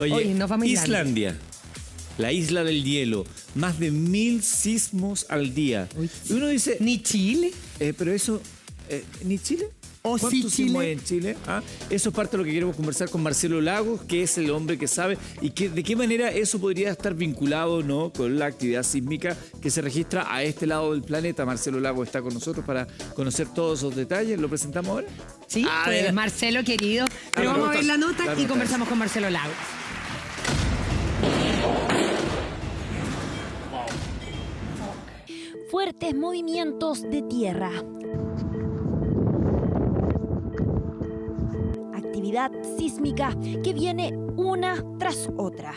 Oye, nos vamos a Islandia, la isla del hielo, más de 1000 sismos al día. Uy. Y uno dice, ¿Ni Chile? pero eso, ¿ni Chile? ¿O sí ¿Cuántos sismos Chile? hay en Chile? ¿Ah? Eso es parte de lo que queremos conversar con Marcelo Lagos, que es el hombre que sabe y que, de qué manera eso podría estar vinculado, ¿no?, con la actividad sísmica que se registra a este lado del planeta. Marcelo Lagos está con nosotros para conocer todos esos detalles. ¿Lo presentamos ahora? Sí, pues mira. Marcelo, querido. Pero la vamos a ver nota, la nota la y nota. conversamos con Marcelo Lagos. Fuertes movimientos de tierra. Actividad sísmica que viene una tras otra.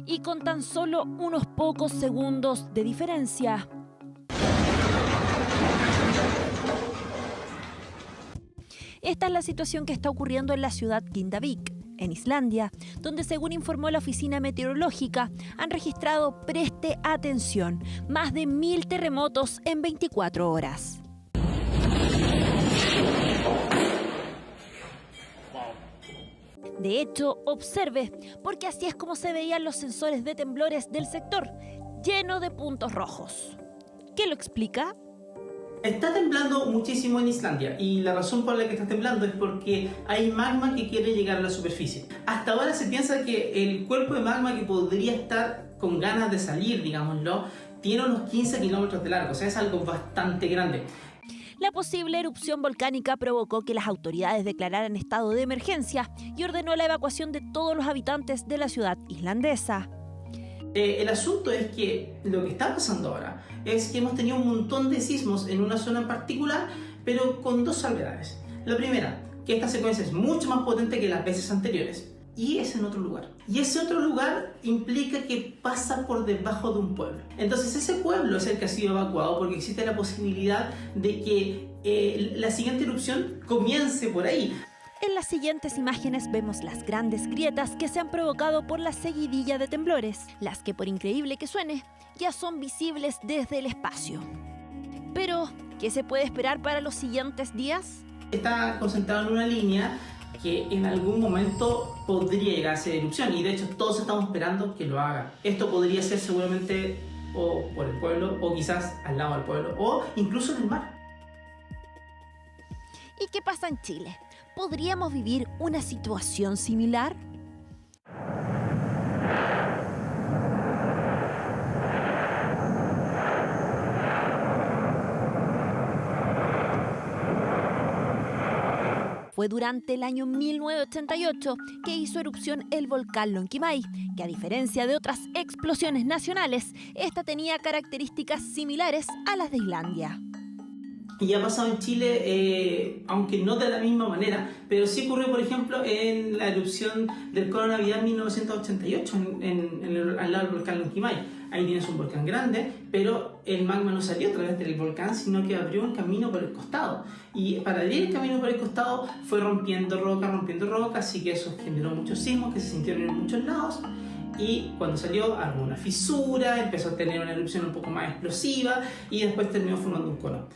Y con tan solo unos pocos segundos de diferencia. Esta es la situación que está ocurriendo en la ciudad Grindavik, en Islandia, donde, según informó la oficina meteorológica, han registrado, preste atención, más de 1000 terremotos en 24 horas. De hecho, observe, porque así es como se veían los sensores de temblores del sector, lleno de puntos rojos. ¿Qué lo explica? Está temblando muchísimo en Islandia y la razón por la que está temblando es porque hay magma que quiere llegar a la superficie. Hasta ahora se piensa que el cuerpo de magma que podría estar con ganas de salir, digámoslo, tiene unos 15 kilómetros de largo, o sea, es algo bastante grande. La posible erupción volcánica provocó que las autoridades declararan estado de emergencia y ordenó la evacuación de todos los habitantes de la ciudad islandesa. El asunto es que lo que está pasando ahora es que hemos tenido un montón de sismos en una zona en particular, pero con dos salvedades. La primera, que esta secuencia es mucho más potente que las veces anteriores, y es en otro lugar. Y ese otro lugar implica que pasa por debajo de un pueblo. Entonces ese pueblo es el que ha sido evacuado porque existe la posibilidad de que la siguiente erupción comience por ahí. En las siguientes imágenes vemos las grandes grietas que se han provocado por la seguidilla de temblores, las que, por increíble que suene, ya son visibles desde el espacio. Pero, ¿qué se puede esperar para los siguientes días? Está concentrado en una línea que en algún momento podría llegar a ser erupción y de hecho todos estamos esperando que lo haga. Esto podría ser seguramente o por el pueblo o quizás al lado del pueblo o incluso en el mar. ¿Y qué pasa en Chile? ¿Podríamos vivir una situación similar? Fue durante el año 1988 que hizo erupción el volcán Lonquimay, que a diferencia de otras explosiones nacionales, esta tenía características similares a las de Islandia. Y ha pasado en Chile, aunque no de la misma manera, pero sí ocurrió, por ejemplo, en la erupción del Cono Navidad en 1988, al lado del volcán Lonquimay. Ahí tienes un volcán grande, pero el magma no salió a través del volcán, sino que abrió un camino por el costado. Y para abrir el camino por el costado fue rompiendo roca, así que eso generó muchos sismos que se sintieron en muchos lados. Y cuando salió, armó una fisura, empezó a tener una erupción un poco más explosiva y después terminó formando un cono.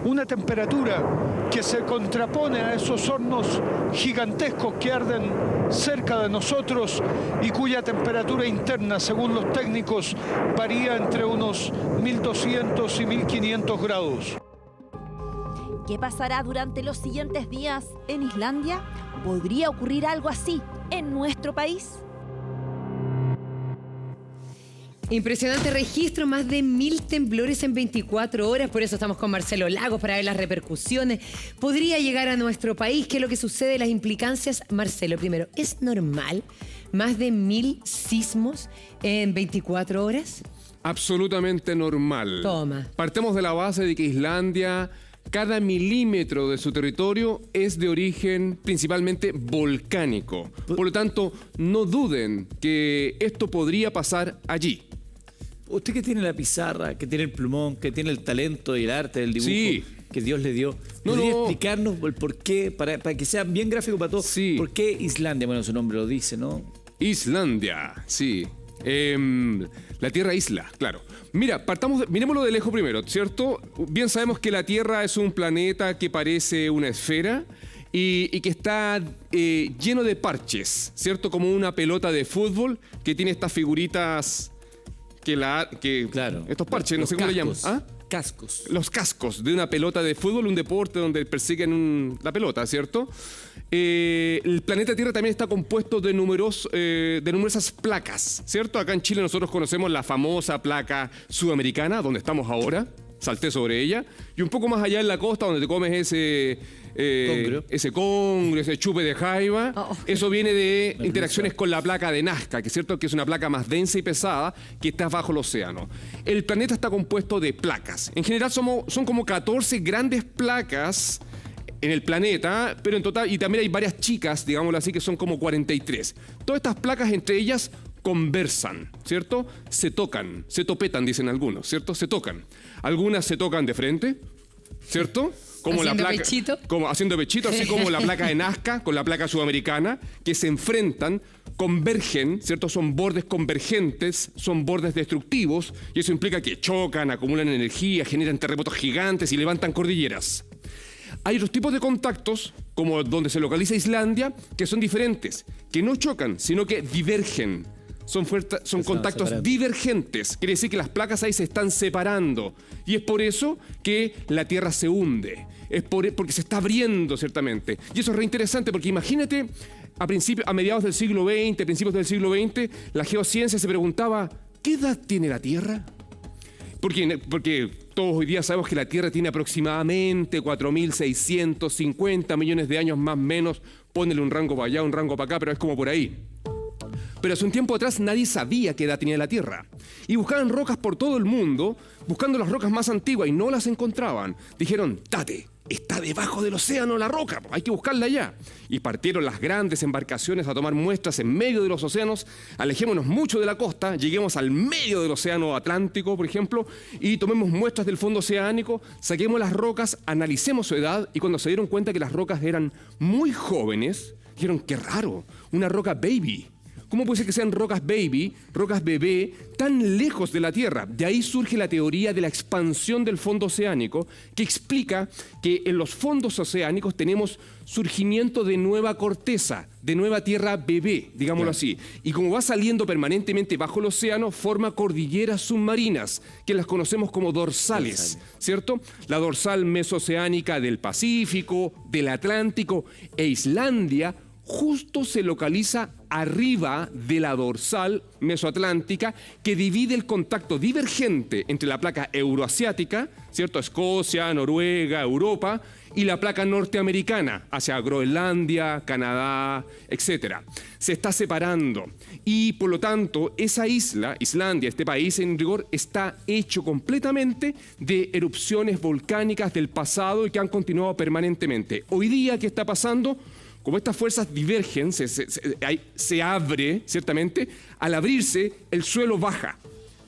Una temperatura que se contrapone a esos hornos gigantescos que arden cerca de nosotros y cuya temperatura interna, según los técnicos, varía entre unos 1200 y 1500 grados. ¿Qué pasará durante los siguientes días en Islandia? ¿Podría ocurrir algo así en nuestro país? Impresionante registro, más de 1000 temblores en 24 horas. Por eso estamos con Marcelo Lagos para ver las repercusiones. ¿Podría llegar a nuestro país? ¿Qué es lo que sucede? Las implicancias. Marcelo, primero, ¿es normal más de 1000 sismos en 24 horas? Absolutamente normal. Toma. Partemos de la base de que Islandia, cada milímetro de su territorio es de origen principalmente volcánico. Por lo tanto, no duden que esto podría pasar allí. Usted que tiene la pizarra, que tiene el plumón, que tiene el talento y el arte del dibujo Sí. que Dios le dio, No, ¿podría no. explicarnos el por qué, para que sea bien gráfico para todos, Sí. por qué Islandia? Bueno, su nombre lo dice, ¿no? Islandia, sí. La Tierra isla, claro. Mira, miremoslo de lejos primero, ¿cierto? Bien sabemos que la Tierra es un planeta que parece una esfera y que está lleno de parches, ¿cierto? Como una pelota de fútbol que tiene estas figuritas Claro. estos parches, no sé cómo le llaman. ¿Ah? Cascos. Los cascos de una pelota de fútbol, un deporte donde persiguen la pelota, ¿cierto? El planeta Tierra también está compuesto de numerosas placas, ¿cierto? Acá en Chile nosotros conocemos la famosa placa sudamericana, donde estamos ahora, salté sobre ella, y un poco más allá en la costa donde te comes ese congrio, ese chupe de jaiba. Eso viene de interacciones con la placa de Nazca, que es cierto que es una placa más densa y pesada que está bajo el océano. El planeta está compuesto de placas. En general son como 14 grandes placas en el planeta, pero en total, y también hay varias chicas, digámoslo así, que son como 43. Todas estas placas entre ellas conversan, ¿cierto? Se tocan, se topetan, dicen algunos, ¿cierto? Se tocan. Algunas se tocan de frente, ¿cierto? Como haciendo la placa, pechito. como haciendo pechito, así como la placa de Nazca con la placa sudamericana, que se enfrentan, convergen, ¿cierto? Son bordes convergentes, son bordes destructivos, y eso implica que chocan, acumulan energía, generan terremotos gigantes y levantan cordilleras. Hay otros tipos de contactos, como donde se localiza Islandia, que son diferentes, que no chocan, sino que divergen. Son contactos separando. Divergentes. Quiere decir que las placas ahí se están separando. Y es por eso que la Tierra se hunde. Porque se está abriendo, ciertamente. Y eso es re interesante, porque imagínate, a mediados del siglo XX, principios del siglo XX, la geociencia se preguntaba, ¿qué edad tiene la Tierra? Porque todos hoy día sabemos que la Tierra tiene aproximadamente 4.650 millones de años más o menos. Pónele un rango para allá, un rango para acá, pero es como por ahí. Pero hace un tiempo atrás nadie sabía qué edad tenía la Tierra. Y buscaban rocas por todo el mundo, buscando las rocas más antiguas y no las encontraban. Dijeron, tate, está debajo del océano la roca, hay que buscarla allá. Y partieron las grandes embarcaciones a tomar muestras en medio de los océanos. Alejémonos mucho de la costa, lleguemos al medio del océano Atlántico, por ejemplo, y tomemos muestras del fondo oceánico, saquemos las rocas, analicemos su edad, y cuando se dieron cuenta que las rocas eran muy jóvenes, dijeron, qué raro, una roca baby. ¿Cómo puede ser que sean rocas baby, rocas bebé, tan lejos de la Tierra? De ahí surge la teoría de la expansión del fondo oceánico, que explica que en los fondos oceánicos tenemos surgimiento de nueva corteza, de nueva tierra bebé, digámoslo así. Y como va saliendo permanentemente bajo el océano, forma cordilleras submarinas, que las conocemos como dorsales, ¿cierto? La dorsal mesoceánica del Pacífico, del Atlántico, e Islandia justo se localiza arriba de la dorsal mesoatlántica, que divide el contacto divergente entre la placa euroasiática, ¿cierto? Escocia, Noruega, Europa, y la placa norteamericana hacia Groenlandia, Canadá, etc. Se está separando y por lo tanto esa isla, Islandia, este país en rigor, está hecho completamente de erupciones volcánicas del pasado y que han continuado permanentemente. Hoy día, ¿qué está pasando? Como estas fuerzas divergen, se abre, ciertamente, al abrirse el suelo baja,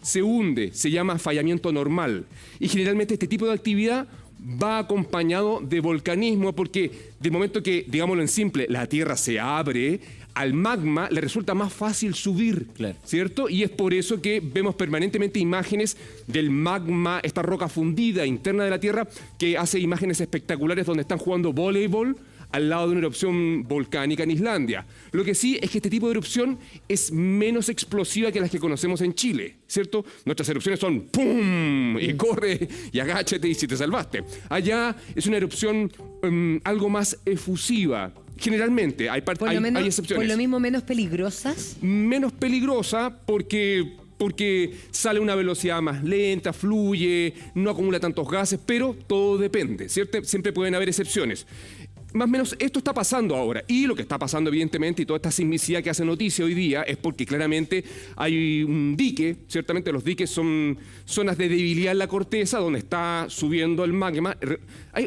se hunde, se llama fallamiento normal. Y generalmente este tipo de actividad va acompañado de volcanismo, porque de momento que, digámoslo en simple, la Tierra se abre, al magma le resulta más fácil subir, claro, ¿cierto? Y es por eso que vemos permanentemente imágenes del magma, esta roca fundida interna de la Tierra, que hace imágenes espectaculares donde están jugando voleibol al lado de una erupción volcánica en Islandia. Lo que sí es que este tipo de erupción es menos explosiva que las que conocemos en Chile, ¿cierto? Nuestras erupciones son ¡pum! Y corre y agáchate y si te salvaste. Allá es una erupción algo más efusiva. Generalmente, hay excepciones. Por lo mismo, menos peligrosas. Menos peligrosa porque sale a una velocidad más lenta, fluye, no acumula tantos gases, pero todo depende, ¿cierto? Siempre pueden haber excepciones. Más o menos esto está pasando ahora, y lo que está pasando evidentemente, y toda esta sismicidad que hace noticia hoy día, es porque claramente hay un dique. Ciertamente los diques son zonas de debilidad en la corteza donde está subiendo el magma.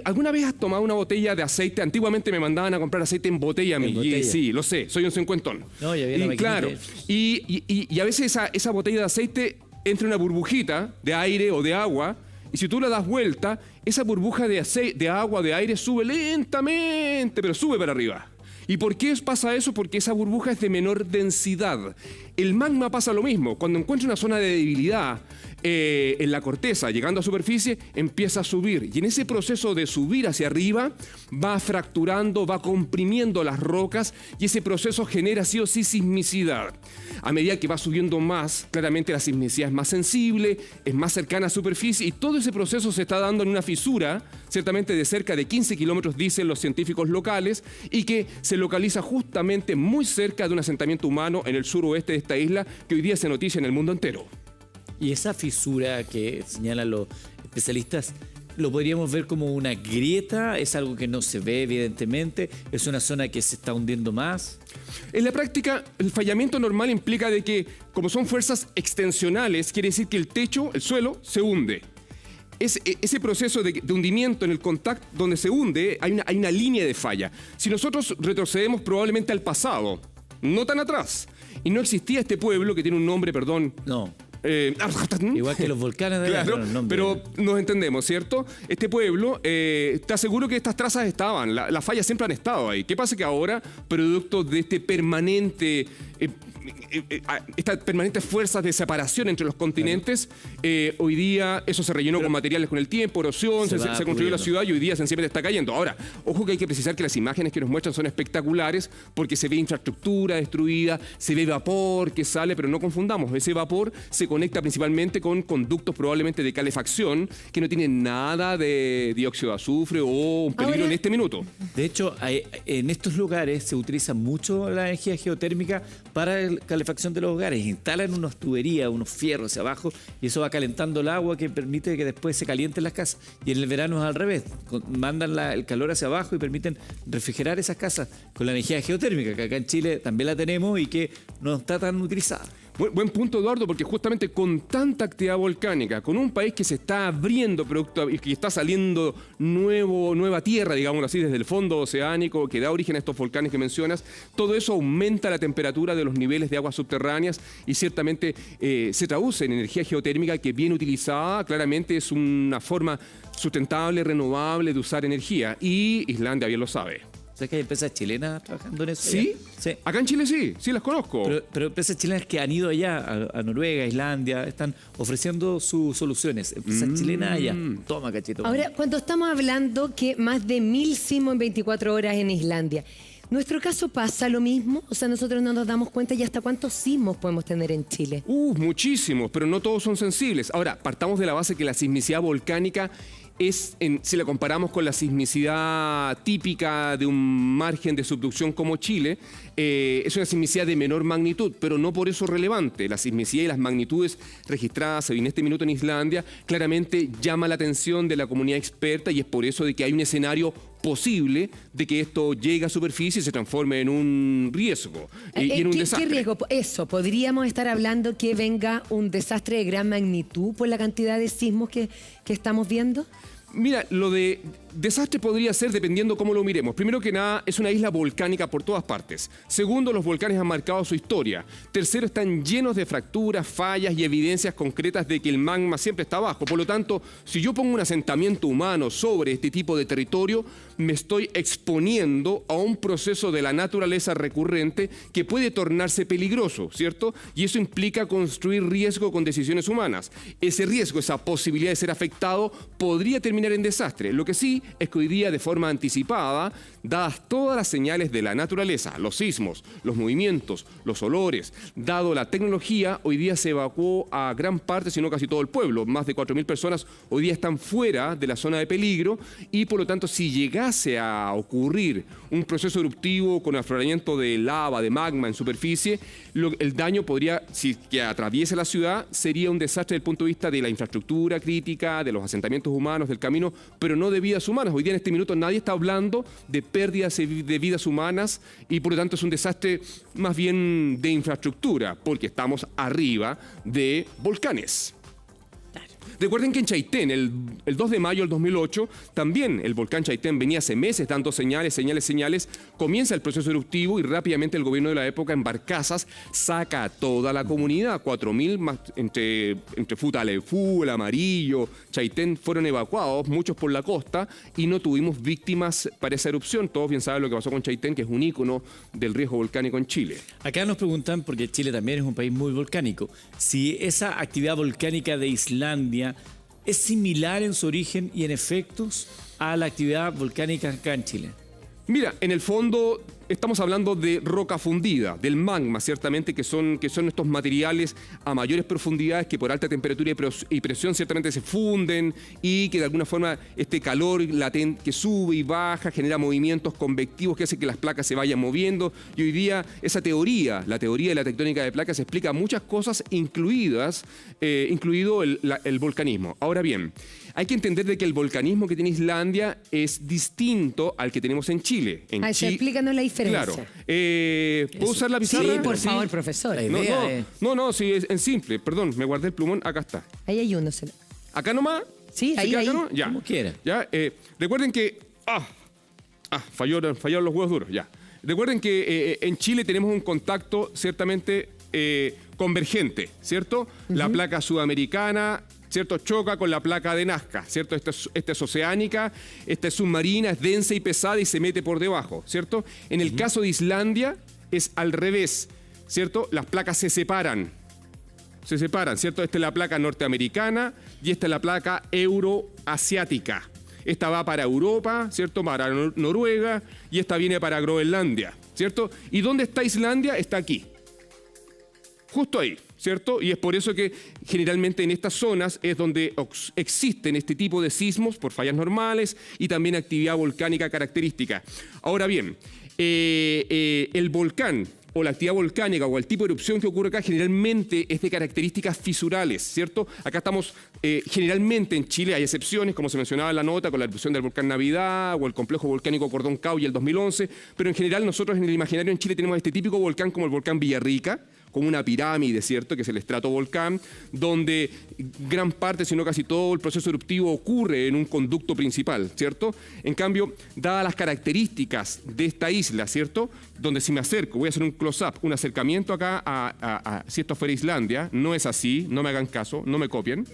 ¿Alguna vez has tomado una botella de aceite? Antiguamente me mandaban a comprar aceite en botella a mí. Y, sí, lo sé, soy un cincuentón. No, ya había la maquinita. Claro, y a veces esa botella de aceite entra una burbujita de aire o de agua, y si tú la das vuelta, esa burbuja de agua, de aire, sube lentamente, pero sube para arriba. ¿Y por qué pasa eso? Porque esa burbuja es de menor densidad. El magma pasa lo mismo. Cuando encuentra una zona de debilidad en la corteza, llegando a superficie, empieza a subir. Y en ese proceso de subir hacia arriba, va fracturando, va comprimiendo las rocas y ese proceso genera sí o sí sismicidad. A medida que va subiendo más, claramente la sismicidad es más sensible, es más cercana a superficie y todo ese proceso se está dando en una fisura, ciertamente de cerca de 15 kilómetros, dicen los científicos locales, y que se localiza justamente muy cerca de un asentamiento humano en el suroeste de esta isla que hoy día se noticia en el mundo entero. Y esa fisura que señalan los especialistas, ¿lo podríamos ver como una grieta? ¿Es algo que no se ve evidentemente? ¿Es una zona que se está hundiendo más? En la práctica, el fallamiento normal implica de que, como son fuerzas extensionales, quiere decir que el techo, el suelo, se hunde. Ese proceso de hundimiento en el contacto donde se hunde, hay una línea de falla. Si nosotros retrocedemos probablemente al pasado, no tan atrás, y no existía este pueblo que tiene un nombre, perdón. No. Igual que los volcanes de claro, pero nos entendemos, ¿cierto? Este pueblo, te aseguro que estas trazas estaban, las fallas siempre han estado ahí. ¿Qué pasa? Que ahora, producto de este permanente... estas permanentes fuerzas de separación entre los continentes, hoy día eso se rellenó con materiales con el tiempo, erosión, se construyó la ciudad y hoy día sencillamente está cayendo. Ahora, ojo que hay que precisar que las imágenes que nos muestran son espectaculares porque se ve infraestructura destruida, se ve vapor que sale, pero no confundamos, ese vapor se conecta principalmente con conductos probablemente de calefacción que no tienen nada de dióxido de azufre o un peligro en este minuto. De hecho, en estos lugares se utiliza mucho la energía geotérmica para la calefacción de los hogares. Instalan unas tuberías, unos fierros hacia abajo y eso va calentando el agua que permite que después se calienten las casas. Y en el verano es al revés. Mandan el calor hacia abajo y permiten refrigerar esas casas con la energía geotérmica, que acá en Chile también la tenemos y que no está tan utilizada. Buen punto, Eduardo, porque justamente con tanta actividad volcánica, con un país que se está abriendo producto y que está saliendo nueva tierra, digámoslo así, desde el fondo oceánico, que da origen a estos volcanes que mencionas, todo eso aumenta la temperatura de los niveles de aguas subterráneas y ciertamente se traduce en energía geotérmica que bien utilizada, claramente es una forma sustentable, renovable de usar energía y Islandia bien lo sabe. ¿Sabes que hay empresas chilenas trabajando en eso? ¿Sí? Sí. Acá en Chile sí las conozco. Pero empresas chilenas que han ido allá, a Noruega, Islandia, están ofreciendo sus soluciones. Empresas chilenas allá. Toma, cachito. Ahora, cuando estamos hablando que más de 1000 sismos en 24 horas en Islandia, ¿nuestro caso pasa lo mismo? O sea, nosotros no nos damos cuenta y hasta cuántos sismos podemos tener en Chile. Muchísimos, pero no todos son sensibles. Ahora, partamos de la base que la sismicidad volcánica si la comparamos con la sismicidad típica de un margen de subducción como Chile, es una sismicidad de menor magnitud, pero no por eso relevante. La sismicidad y las magnitudes registradas en este minuto en Islandia claramente llama la atención de la comunidad experta y es por eso de que hay un escenario posible de que esto llegue a superficie y se transforme en un riesgo y en un desastre. ¿Qué riesgo? Eso, ¿podríamos estar hablando que venga un desastre de gran magnitud por la cantidad de sismos que estamos viendo? Mira, lo de desastre podría ser dependiendo cómo lo miremos. Primero que nada, es una isla volcánica por todas partes. Segundo, los volcanes han marcado su historia. Tercero, están llenos de fracturas, fallas y evidencias concretas de que el magma siempre está abajo. Por lo tanto, si yo pongo un asentamiento humano sobre este tipo de territorio, me estoy exponiendo a un proceso de la naturaleza recurrente que puede tornarse peligroso, ¿cierto? Y eso implica construir riesgo con decisiones humanas. Ese riesgo, esa posibilidad de ser afectado, podría terminar en desastre. Lo que sí es que hoy día, de forma anticipada, dadas todas las señales de la naturaleza, los sismos, los movimientos, los olores, dado la tecnología, hoy día se evacuó a gran parte, si no casi todo el pueblo. Más de 4.000 personas hoy día están fuera de la zona de peligro y, por lo tanto, si llegase a ocurrir un proceso eruptivo con afloramiento de lava, de magma en superficie, el daño podría, si que atraviese la ciudad, sería un desastre desde el punto de vista de la infraestructura crítica, de los asentamientos humanos, del camino, pero no de vidas humanas. Hoy día en este minuto nadie está hablando de pérdidas de vidas humanas y por lo tanto es un desastre más bien de infraestructura, porque estamos arriba de volcanes. Recuerden que en Chaitén, el 2 de mayo del 2008, también el volcán Chaitén venía hace meses dando señales, comienza el proceso eruptivo y rápidamente el gobierno de la época en barcazas saca a toda la comunidad, 4.000 más entre Futalefú, El Amarillo, Chaitén fueron evacuados, muchos por la costa, y no tuvimos víctimas para esa erupción. Todos bien saben lo que pasó con Chaitén, que es un ícono del riesgo volcánico en Chile. Acá nos preguntan, porque Chile también es un país muy volcánico, si esa actividad volcánica de Islandia es similar en su origen y en efectos a la actividad volcánica acá en Chile. Mira, en el fondo estamos hablando de roca fundida, del magma, ciertamente, que son estos materiales a mayores profundidades que por alta temperatura y presión ciertamente se funden y que de alguna forma este calor latente que sube y baja genera movimientos convectivos que hacen que las placas se vayan moviendo. Y hoy día esa teoría, la teoría de la tectónica de placas, explica muchas cosas, incluido el volcanismo. Ahora bien, hay que entender de que el volcanismo que tiene Islandia es distinto al que tenemos en Chile. Explícanos la diferencia. Claro. ¿Puedo usar la pizarra? Sí, por favor, profesor. No, sí, es simple. Perdón, me guardé el plumón. Acá está. Ahí hay uno. ¿Acá nomás? Sí, ahí. ¿No? Ya. Como quiera. Ya, recuerden que... fallaron los huevos duros, ya. Recuerden que en Chile tenemos un contacto ciertamente convergente, ¿cierto? La placa sudamericana, ¿cierto? Choca con la placa de Nazca, ¿cierto? Esta es oceánica, esta es submarina, es densa y pesada y se mete por debajo, ¿cierto? En el caso de Islandia es al revés, ¿cierto? Las placas se separan, ¿cierto? Esta es la placa norteamericana y esta es la placa euroasiática. Esta va para Europa, ¿cierto? Para Noruega y esta viene para Groenlandia, ¿cierto? ¿Y dónde está Islandia? Está aquí. Justo ahí, ¿cierto? Y es por eso que generalmente en estas zonas es donde existen este tipo de sismos por fallas normales y también actividad volcánica característica. Ahora bien, el volcán o la actividad volcánica o el tipo de erupción que ocurre acá generalmente es de características fisurales, ¿cierto? Acá estamos, generalmente en Chile hay excepciones, como se mencionaba en la nota, con la erupción del volcán Navidad o el complejo volcánico Cordón Cauy el 2011, pero en general nosotros en el imaginario en Chile tenemos este típico volcán como el volcán Villarrica, como una pirámide, ¿cierto?, que es el estratovolcán, donde gran parte, si no casi todo, el proceso eruptivo ocurre en un conducto principal, ¿cierto? En cambio, dadas las características de esta isla, ¿cierto?, donde si me acerco, voy a hacer un close-up, un acercamiento acá si esto fuera Islandia, no es así, no me hagan caso, no me copien,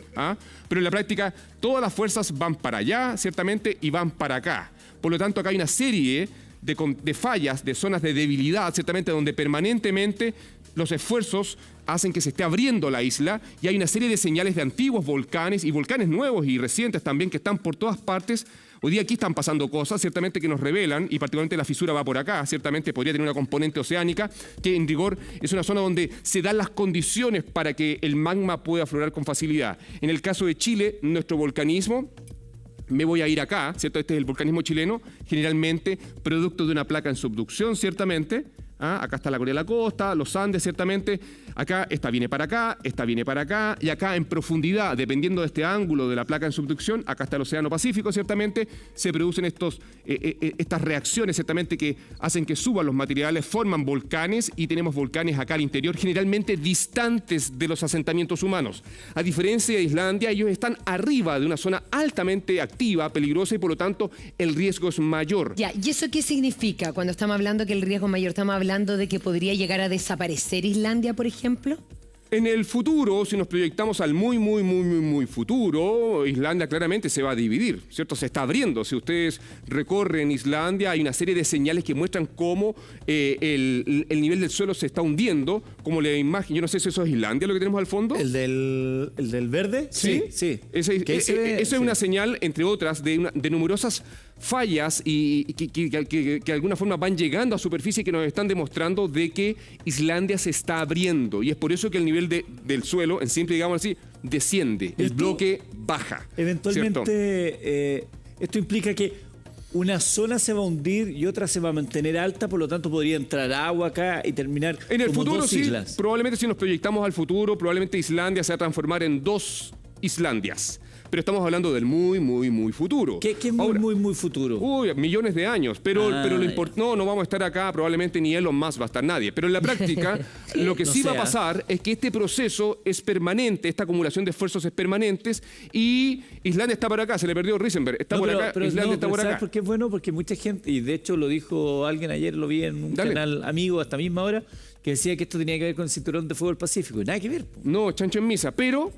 pero en la práctica todas las fuerzas van para allá, ciertamente, y van para acá. Por lo tanto, acá hay una serie de fallas, de zonas de debilidad, ciertamente, donde permanentemente los esfuerzos hacen que se esté abriendo la isla y hay una serie de señales de antiguos volcanes y volcanes nuevos y recientes también que están por todas partes. Hoy día aquí están pasando cosas, ciertamente, que nos revelan, y particularmente la fisura va por acá, ciertamente podría tener una componente oceánica, que en rigor es una zona donde se dan las condiciones para que el magma pueda aflorar con facilidad. En el caso de Chile, nuestro volcanismo, me voy a ir acá, ¿cierto? Este es el volcanismo chileno, generalmente producto de una placa en subducción, ciertamente. Acá está la Corea de la Costa, los Andes, ciertamente. Acá esta viene para acá, esta viene para acá, y acá en profundidad, dependiendo de este ángulo de la placa en subducción, acá está el Océano Pacífico, ciertamente, se producen estas reacciones, ciertamente, que hacen que suban los materiales, forman volcanes, y tenemos volcanes acá al interior, generalmente distantes de los asentamientos humanos. A diferencia de Islandia, ellos están arriba de una zona altamente activa, peligrosa, y por lo tanto el riesgo es mayor. Ya, ¿y eso qué significa cuando estamos hablando que el riesgo es mayor? ¿Estamos hablando de que podría llegar a desaparecer Islandia, por ejemplo? En el futuro, si nos proyectamos al muy futuro, Islandia claramente se va a dividir, ¿cierto? Se está abriendo. Si ustedes recorren Islandia, hay una serie de señales que muestran cómo el nivel del suelo se está hundiendo, como la imagen. Yo no sé si eso es Islandia, lo que tenemos al fondo. ¿El del verde? Sí. Eso es una señal, entre otras, de numerosas fallas y que de alguna forma van llegando a superficie y que nos están demostrando de que Islandia se está abriendo. Y es por eso que el nivel del suelo, en simple, digamos así, desciende. El bloque baja. Eventualmente, esto implica que una zona se va a hundir y otra se va a mantener alta, por lo tanto podría entrar agua acá y terminar en el como futuro, dos islas. Probablemente si nos proyectamos al futuro, probablemente Islandia se va a transformar en dos Islandias. pero estamos hablando del muy, muy, muy futuro. ¿Qué es muy, Ahora, muy futuro? Uy, millones de años, pero no vamos a estar acá, probablemente ni Elon Musk va a estar nadie, pero en la práctica lo que No sí va a sé, ¿eh? pasar es que este proceso es permanente, esta acumulación de esfuerzos es permanentes y Islandia está por acá, se le perdió Risenberg, está por acá, Islandia está por ¿sabes acá. por qué es bueno? Porque mucha gente, y de hecho lo dijo alguien ayer, lo vi en un Dale. canal amigo a esta misma hora, que decía que esto tenía que ver con el cinturón de fuego del Pacífico. Y nada que ver. No, chancho en misa, pero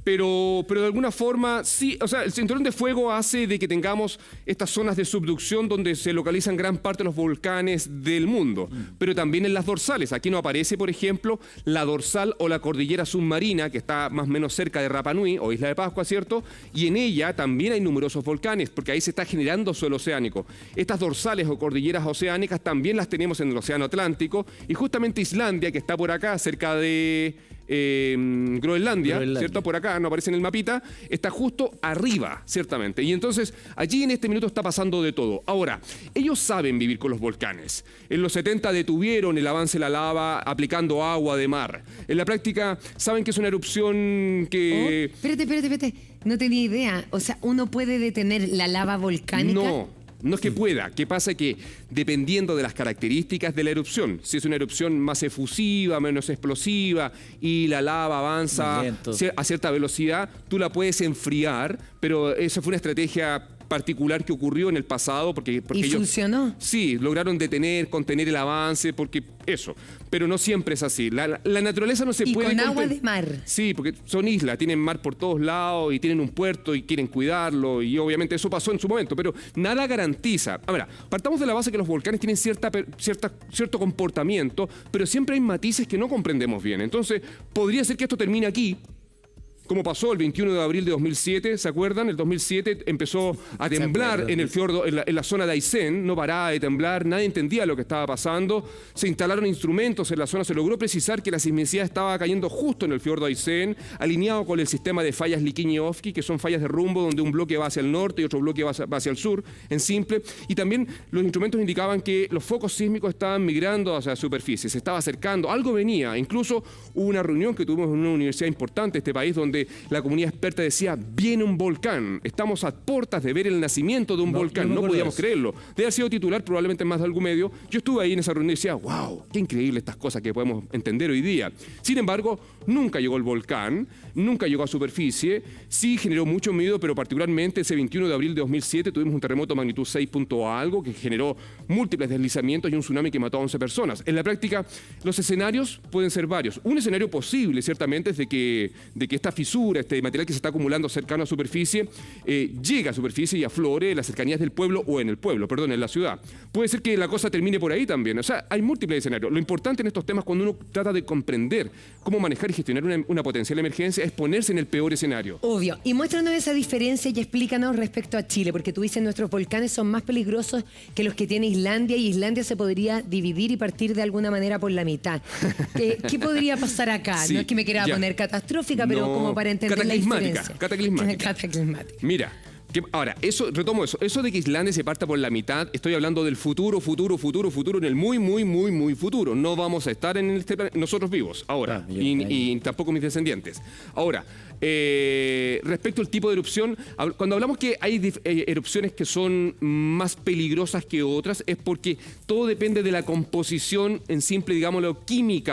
de alguna forma sí, o sea, el cinturón de fuego hace de que tengamos estas zonas de subducción donde se localizan gran parte de los volcanes del mundo, pero también en las dorsales. Aquí no aparece, por ejemplo, la dorsal o la cordillera submarina, que está más o menos cerca de Rapa Nui o Isla de Pascua, ¿cierto? Y en ella también hay numerosos volcanes, porque ahí se está generando suelo oceánico. Estas dorsales o cordilleras oceánicas también las tenemos en el Océano Atlántico, y justamente Islandia, que está por acá, cerca de Groenlandia, ¿cierto? Por acá, no aparece en el mapita, está justo arriba, ciertamente. Y entonces, allí en este minuto está pasando de todo. Ahora, ellos saben vivir con los volcanes. En los 70 detuvieron el avance de la lava aplicando agua de mar. En la práctica, saben que es una erupción que... Espérate. No tenía idea. O sea, ¿uno puede detener la lava volcánica? No es que pueda. ¿Qué pasa? Que dependiendo de las características de la erupción, si es una erupción más efusiva, menos explosiva y la lava avanza a cierta velocidad, tú la puedes enfriar, pero eso fue una estrategia particular que ocurrió en el pasado porque ¿Y ellos, funcionó? Sí, lograron contener el avance, porque eso, pero no siempre es así. La naturaleza no se Y puede... con agua de mar. Sí, porque son islas, tienen mar por todos lados y tienen un puerto y quieren cuidarlo, y obviamente eso pasó en su momento, pero nada garantiza. Ahora, partamos de la base que los volcanes tienen cierto comportamiento, pero siempre hay matices que no comprendemos bien. Entonces, podría ser que esto termine aquí, como pasó el 21 de abril de 2007, ¿se acuerdan? El 2007 empezó a temblar en el fiordo, en la zona de Aysén, no paraba de temblar, nadie entendía lo que estaba pasando, se instalaron instrumentos en la zona, se logró precisar que la sismicidad estaba cayendo justo en el fiordo Aysén, alineado con el sistema de fallas Likini-Ofki, que son fallas de rumbo donde un bloque va hacia el norte y otro bloque va hacia el sur, en simple, y también los instrumentos indicaban que los focos sísmicos estaban migrando hacia la superficie, se estaba acercando, algo venía, incluso hubo una reunión que tuvimos en una universidad importante de este país donde la comunidad experta decía, viene un volcán, estamos a puertas de ver el nacimiento de un volcán, no podíamos creerlo. De haber sido titular probablemente en más de algún medio, yo estuve ahí en esa reunión y decía, wow, qué increíble estas cosas que podemos entender hoy día. Sin embargo, nunca llegó el volcán, nunca llegó a superficie, sí generó mucho miedo, pero particularmente ese 21 de abril de 2007 tuvimos un terremoto magnitud 6 punto algo que generó múltiples deslizamientos y un tsunami que mató a 11 personas. En la práctica, los escenarios pueden ser varios. Un escenario posible, ciertamente, es de que esta fisura, este material que se está acumulando cercano a superficie, llega a superficie y aflore en las cercanías del pueblo o en la ciudad. Puede ser que la cosa termine por ahí también. O sea, hay múltiples escenarios. Lo importante en estos temas, cuando uno trata de comprender cómo manejar y gestionar una potencial emergencia, es ponerse en el peor escenario. Obvio. Y muéstranos esa diferencia y explícanos respecto a Chile, porque tú dices nuestros volcanes son más peligrosos que los que tiene Islandia, y Islandia se podría dividir y partir de alguna manera por la mitad. ¿Qué podría pasar acá? Sí, no es que me quiera poner catastrófica, pero como para entender la diferencia. Cataclismática. Mira, ahora, retomo eso de que Islandia se parta por la mitad, estoy hablando del futuro, en el muy, muy, muy, muy futuro. No vamos a estar en este planeta nosotros vivos ahora, y tampoco mis descendientes. Ahora, respecto al tipo de erupción, cuando hablamos que hay erupciones que son más peligrosas que otras, es porque todo depende de la composición en simple, digámoslo,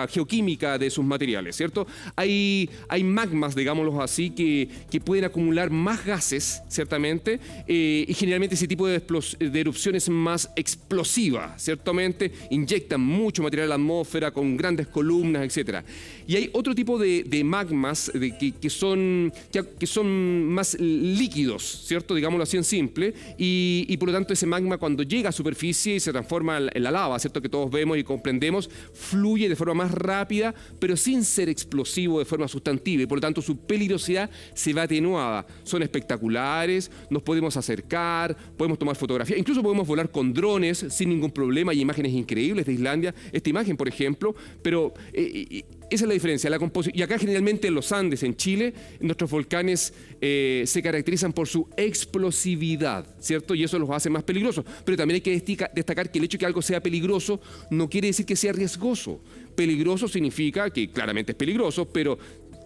geoquímica de sus materiales, ¿cierto? Hay magmas, digámoslo así, que pueden acumular más gases, ciertamente, y generalmente ese tipo de erupción es más explosiva, ciertamente, inyectan mucho material a la atmósfera con grandes columnas, etc. Y hay otro tipo de magmas que son más líquidos, ¿cierto? Digámoslo así en simple, y por lo tanto ese magma cuando llega a superficie y se transforma en la lava, ¿cierto? Que todos vemos y comprendemos, fluye de forma más rápida, pero sin ser explosivo de forma sustantiva, y por lo tanto su peligrosidad se va atenuada. Son espectaculares, nos podemos acercar, podemos tomar fotografías, incluso podemos volar con drones sin ningún problema. Hay imágenes increíbles de Islandia, esta imagen por ejemplo, pero esa es la diferencia. Y acá generalmente en los Andes, en Chile, nuestros volcanes se caracterizan por su explosividad, ¿cierto? Y eso los hace más peligrosos. Pero también hay que destacar que el hecho de que algo sea peligroso no quiere decir que sea riesgoso. Peligroso significa que claramente es peligroso, pero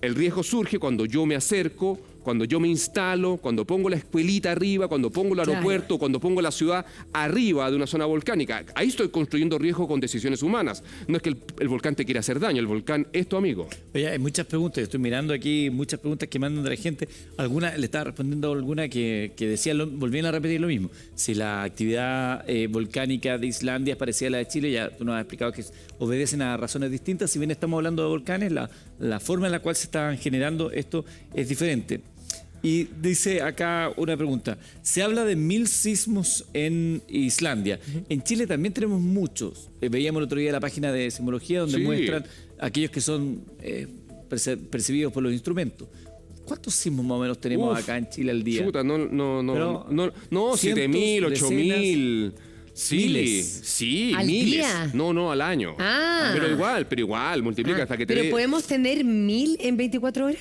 el riesgo surge cuando yo me acerco, cuando yo me instalo, cuando pongo la escuelita arriba, cuando pongo el aeropuerto, cuando pongo la ciudad arriba de una zona volcánica. Ahí estoy construyendo riesgo con decisiones humanas. No es que el volcán te quiera hacer daño, el volcán es tu amigo. Oye, hay muchas preguntas, estoy mirando aquí muchas preguntas que mandan de la gente. Alguna, le estaba respondiendo a alguna que decía, volvían a repetir lo mismo. Si la actividad volcánica de Islandia es parecida a la de Chile, ya tú nos has explicado que obedecen a razones distintas. Si bien estamos hablando de volcanes, la forma en la cual se están generando esto es diferente. Y dice acá una pregunta. Se habla de 1000 sismos en Islandia. En Chile también tenemos muchos. Veíamos el otro día la página de sismología donde muestran aquellos que son percibidos por los instrumentos. ¿Cuántos sismos más o menos tenemos acá en Chile al día? Chuta, no, 7.000, 8.000. Sí, miles. Sí, ¿Al miles. día? No, al año. Pero igual, multiplica hasta que te ¿Pero podemos tener 1000 en 24 horas?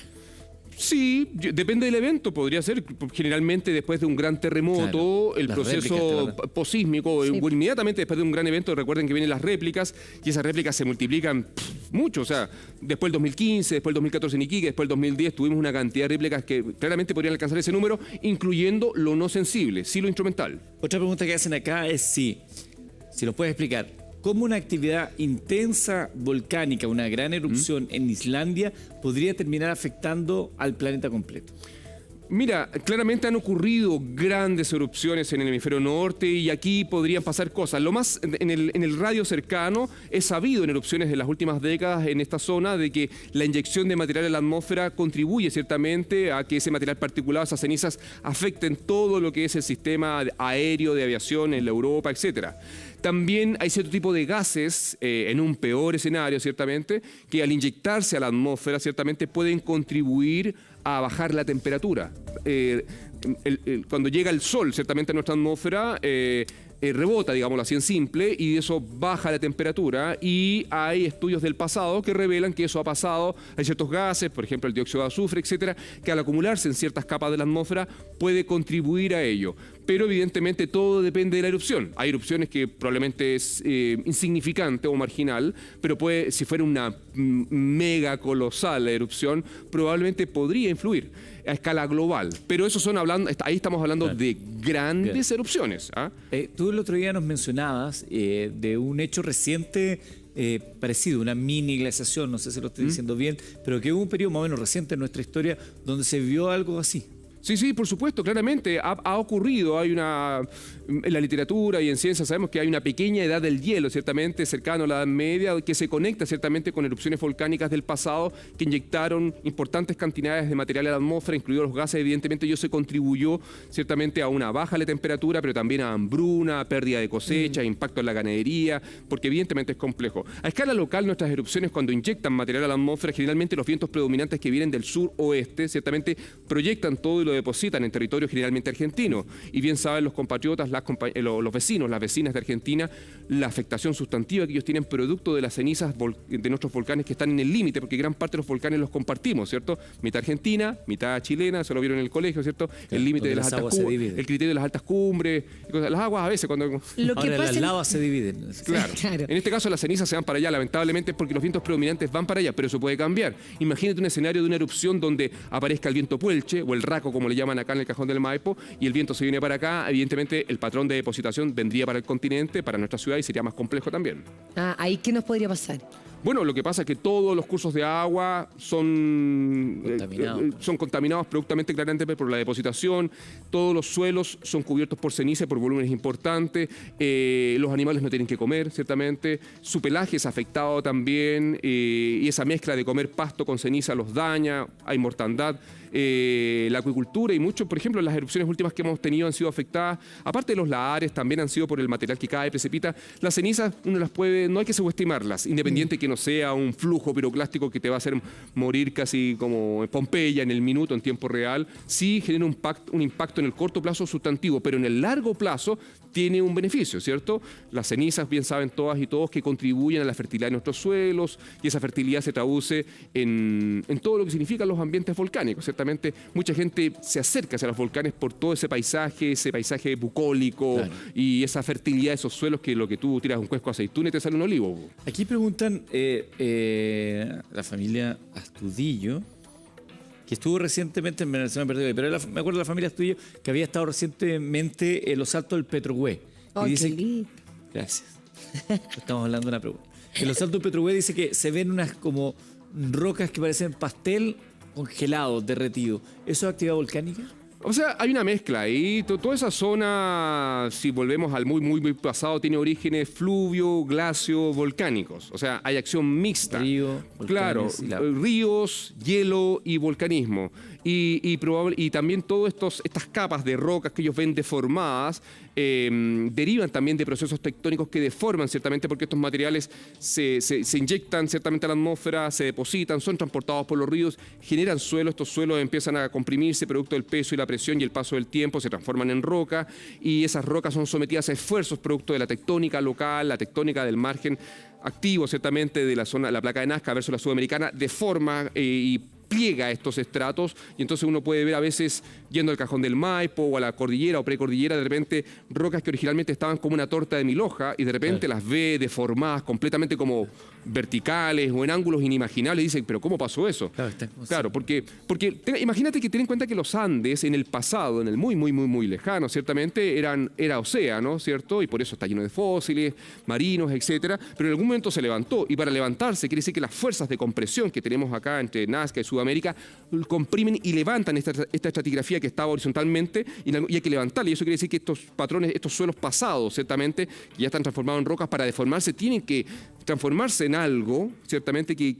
Sí, depende del evento, podría ser. Generalmente después de un gran terremoto, Claro, el las proceso réplicas, posísmico, o inmediatamente después de un gran evento, recuerden que vienen las réplicas y esas réplicas se multiplican mucho. O sea, después del 2015, después del 2014 en Iquique, después del 2010 tuvimos una cantidad de réplicas que claramente podrían alcanzar ese número, incluyendo lo no sensible, sí lo instrumental. Otra pregunta que hacen acá es si nos puedes explicar cómo una actividad intensa volcánica, una gran erupción en Islandia, podría terminar afectando al planeta completo. Mira, claramente han ocurrido grandes erupciones en el hemisferio norte y aquí podrían pasar cosas. Lo más en el radio cercano es sabido en erupciones de las últimas décadas en esta zona de que la inyección de material a la atmósfera contribuye ciertamente a que ese material particulado, esas cenizas, afecten todo lo que es el sistema aéreo de aviación en la Europa, etcétera. También hay cierto tipo de gases, en un peor escenario ciertamente, que al inyectarse a la atmósfera ciertamente pueden contribuir a bajar la temperatura. Cuando llega el sol ciertamente a nuestra atmósfera, rebota, digámoslo así en simple, y eso baja la temperatura, y hay estudios del pasado que revelan que eso ha pasado. Hay ciertos gases, por ejemplo el dióxido de azufre, etcétera, que al acumularse en ciertas capas de la atmósfera puede contribuir a ello. Pero evidentemente todo depende de la erupción. Hay erupciones que probablemente es insignificante o marginal, pero si fuera una mega colosal erupción, probablemente podría influir a escala global. Pero ahí estamos hablando de grandes erupciones. Tú el otro día nos mencionabas de un hecho reciente parecido, una mini glaciación, no sé si lo estoy diciendo bien, pero que hubo un periodo más o menos reciente en nuestra historia donde se vio algo así. Sí, por supuesto, claramente ha ocurrido. En la literatura y en ciencia sabemos que hay una pequeña edad del hielo, ciertamente cercano a la Edad Media, que se conecta ciertamente con erupciones volcánicas del pasado que inyectaron importantes cantidades de material a la atmósfera, incluidos los gases. Evidentemente ello se contribuyó ciertamente a una baja de la temperatura, pero también a hambruna, pérdida de cosecha, impacto en la ganadería, porque evidentemente es complejo. A escala local, nuestras erupciones, cuando inyectan material a la atmósfera, generalmente los vientos predominantes que vienen del sur-oeste, ciertamente proyectan todo y lo depositan en territorio generalmente argentino. Y bien saben los compatriotas, los vecinos, las vecinas de Argentina, la afectación sustantiva que ellos tienen producto de las cenizas de nuestros volcanes que están en el límite, porque gran parte de los volcanes los compartimos, ¿cierto? Mitad argentina, mitad chilena, eso lo vieron en el colegio, ¿cierto? El límite de las altas cumbres, el criterio de las altas cumbres, las aguas a veces cuando... Ahora las lavas se dividen. Claro. En este caso las cenizas se van para allá, lamentablemente, porque los vientos predominantes van para allá, pero eso puede cambiar. Imagínate un escenario de una erupción donde aparezca el viento puelche, o el raco, como le llaman acá en el Cajón del Maipo, y el viento se viene para acá. Evidentemente el patrón de depositación vendría para el continente, para nuestra ciudad, y sería más complejo también. ¿Ahí qué nos podría pasar? Bueno, lo que pasa es que todos los cursos de agua son contaminados productamente, claramente por la depositación. Todos los suelos son cubiertos por ceniza por volúmenes importantes. Los animales no tienen que comer, ciertamente. Su pelaje es afectado también, y esa mezcla de comer pasto con ceniza los daña. Hay mortandad. La acuicultura y mucho, por ejemplo, las erupciones últimas que hemos tenido han sido afectadas, aparte de los lahares, también han sido por el material que cae, precipita. Las cenizas no hay que subestimarlas, independiente que no sea un flujo piroclástico que te va a hacer morir casi como en Pompeya en el minuto, en tiempo real. Sí genera un impacto en el corto plazo sustantivo, pero en el largo plazo tiene un beneficio, ¿cierto? Las cenizas, bien saben todas y todos, que contribuyen a la fertilidad de nuestros suelos, y esa fertilidad se traduce en todo lo que significan los ambientes volcánicos, ¿cierto? Mucha gente se acerca hacia los volcanes por todo ese paisaje bucólico, claro, y esa fertilidad de esos suelos, que lo que tú tiras un cuesco de aceituna y te sale un olivo. Aquí preguntan la familia Astudillo, que estuvo recientemente en Venezuela, pero me acuerdo de las familias tuyas que había estado recientemente en los saltos del Petrohue. Oh, Y qué lindo. gracias. Estamos hablando de una pregunta. En los saltos del Petrohue dice que se ven unas como rocas que parecen pastel congelado, derretido. ¿Eso es actividad volcánica? O sea, hay una mezcla ahí. Toda esa zona, si volvemos al muy pasado, tiene orígenes fluvio, glacio, volcánicos. O sea, hay acción mixta. Río, Claro, volcanes y ríos, hielo y volcanismo. Y también todas estas capas de rocas que ellos ven deformadas derivan también de procesos tectónicos que deforman ciertamente, porque estos materiales se inyectan ciertamente a la atmósfera, se depositan, son transportados por los ríos, generan suelo. Estos suelos empiezan a comprimirse producto del peso y la presión y el paso del tiempo, se transforman en roca, y esas rocas son sometidas a esfuerzos producto de la tectónica local, la tectónica del margen activo ciertamente de la zona, la placa de Nazca versus la sudamericana, deforma y pliega estos estratos, y entonces uno puede ver a veces, yendo al Cajón del Maipo o a la cordillera o precordillera, de repente rocas que originalmente estaban como una torta de mil hojas y de repente las ve deformadas completamente como verticales o en ángulos inimaginables, y dicen, pero ¿cómo pasó eso? Claro, porque imagínate que ten en cuenta que los Andes en el pasado, en el muy lejano, ciertamente era océano, ¿cierto? Y por eso está lleno de fósiles, marinos, etcétera, pero en algún momento se levantó, y para levantarse quiere decir que las fuerzas de compresión que tenemos acá entre Nazca y Sudamérica comprimen y levantan esta estratigrafía que estaba horizontalmente, y hay que levantarla, y eso quiere decir que estos patrones, estos suelos pasados, ciertamente, que ya están transformados en rocas, para deformarse tienen que transformarse en algo, ciertamente, que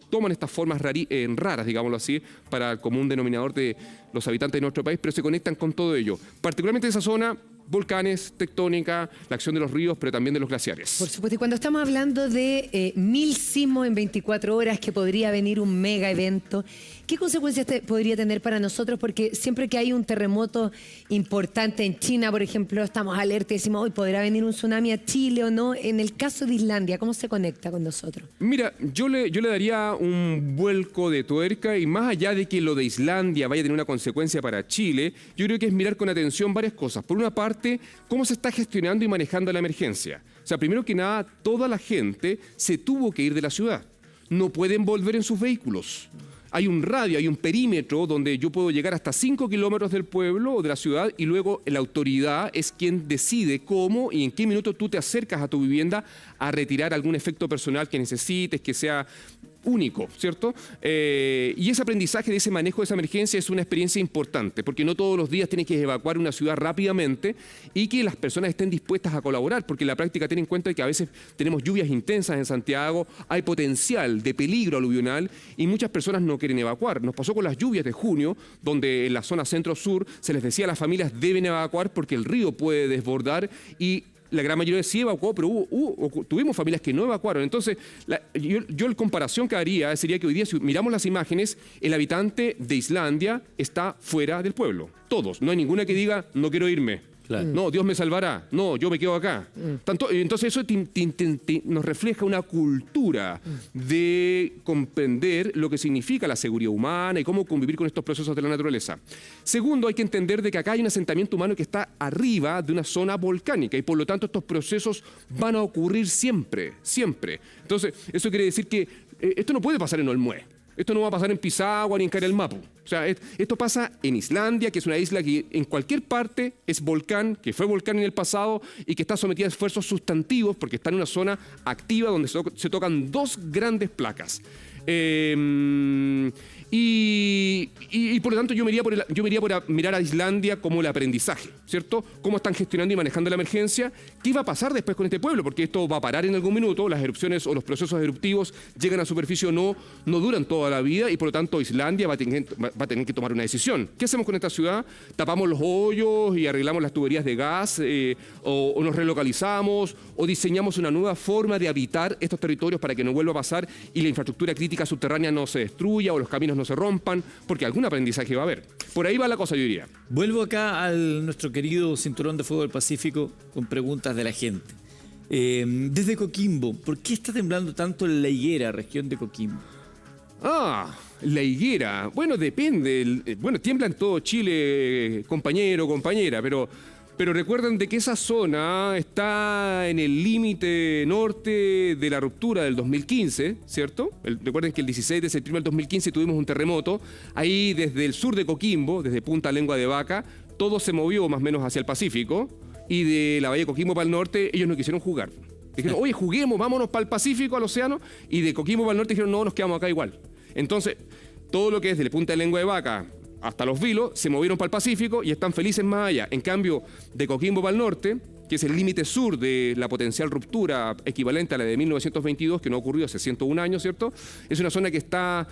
toman estas formas raras, digámoslo así, para el común denominador de los habitantes de nuestro país, pero se conectan con todo ello. Particularmente esa zona, volcanes, tectónica, la acción de los ríos, pero también de los glaciares. Por supuesto, y cuando estamos hablando de 1000 sismos en 24 horas, que podría venir un mega evento, ¿qué consecuencias podría tener para nosotros? Porque siempre que hay un terremoto importante en China, por ejemplo, estamos alerta y decimos, hoy podrá venir un tsunami a Chile o no. En el caso de Islandia, ¿cómo se conecta con nosotros? Mira, yo le daría un vuelco de tuerca, y más allá de que lo de Islandia vaya a tener una consecuencia para Chile, yo creo que es mirar con atención varias cosas. Por una parte, cómo se está gestionando y manejando la emergencia. O sea, primero que nada, toda la gente se tuvo que ir de la ciudad. No pueden volver en sus vehículos. Hay un radio, hay un perímetro donde yo puedo llegar hasta 5 kilómetros del pueblo o de la ciudad, y luego la autoridad es quien decide cómo y en qué minuto tú te acercas a tu vivienda a retirar algún efecto personal que necesites, que sea único, ¿cierto? Y ese aprendizaje de ese manejo de esa emergencia es una experiencia importante, porque no todos los días tienes que evacuar una ciudad rápidamente, y que las personas estén dispuestas a colaborar, porque en la práctica ten en cuenta que a veces tenemos lluvias intensas en Santiago, hay potencial de peligro aluvional y muchas personas no quieren evacuar. Nos pasó con las lluvias de junio, donde en la zona centro-sur se les decía a las familias deben evacuar porque el río puede desbordar, y la gran mayoría sí evacuó, pero tuvimos familias que no evacuaron. Entonces, yo la comparación que haría sería que hoy día, si miramos las imágenes, el habitante de Islandia está fuera del pueblo. Todos. No hay ninguna que diga, no quiero irme. Claro. No, Dios me salvará. No, yo me quedo acá. Entonces eso nos refleja una cultura de comprender lo que significa la seguridad humana y cómo convivir con estos procesos de la naturaleza. Segundo, hay que entender de que acá hay un asentamiento humano que está arriba de una zona volcánica, y por lo tanto estos procesos van a ocurrir siempre, siempre. Entonces, eso quiere decir que esto no puede pasar en Olmué. Esto no va a pasar en Pisagua ni en Carelmapu. O sea, esto pasa en Islandia, que es una isla que en cualquier parte es volcán, que fue volcán en el pasado y que está sometida a esfuerzos sustantivos porque está en una zona activa donde se tocan dos grandes placas. Y por lo tanto yo me iría por mirar a Islandia como el aprendizaje, ¿cierto? Cómo están gestionando y manejando la emergencia, qué va a pasar después con este pueblo, porque esto va a parar en algún minuto, las erupciones o los procesos eruptivos llegan a superficie o no duran toda la vida, y por lo tanto Islandia va a tener que tomar una decisión. ¿Qué hacemos con esta ciudad? ¿Tapamos los hoyos y arreglamos las tuberías de gas, o nos relocalizamos, o diseñamos una nueva forma de habitar estos territorios para que no vuelva a pasar y la infraestructura crítica subterránea no se destruya o los caminos no se rompan? Porque algún aprendizaje va a haber. Por ahí va la cosa, yo diría. Vuelvo acá a nuestro querido Cinturón de Fuego del Pacífico con preguntas de la gente. Desde Coquimbo, ¿por qué está temblando tanto en La Higuera, región de Coquimbo? La Higuera. Bueno, depende. Bueno, tiembla en todo Chile, compañero, compañera, pero Pero recuerden de que esa zona está en el límite norte de la ruptura del 2015, ¿cierto? Recuerden que el 16 de septiembre del 2015 tuvimos un terremoto. Ahí desde el sur de Coquimbo, desde Punta Lengua de Vaca, todo se movió más o menos hacia el Pacífico. Y de la bahía de Coquimbo para el norte, ellos no quisieron jugar. Dijeron, oye, juguemos, vámonos para el Pacífico, al océano. Y de Coquimbo para el norte dijeron, no, nos quedamos acá igual. Entonces, todo lo que es de la Punta de Lengua de Vaca hasta Los Vilos se movieron para el Pacífico y están felices más allá. En cambio, de Coquimbo para el norte, que es el límite sur de la potencial ruptura equivalente a la de 1922, que no ocurrió hace 101 años, ¿cierto? Es una zona que está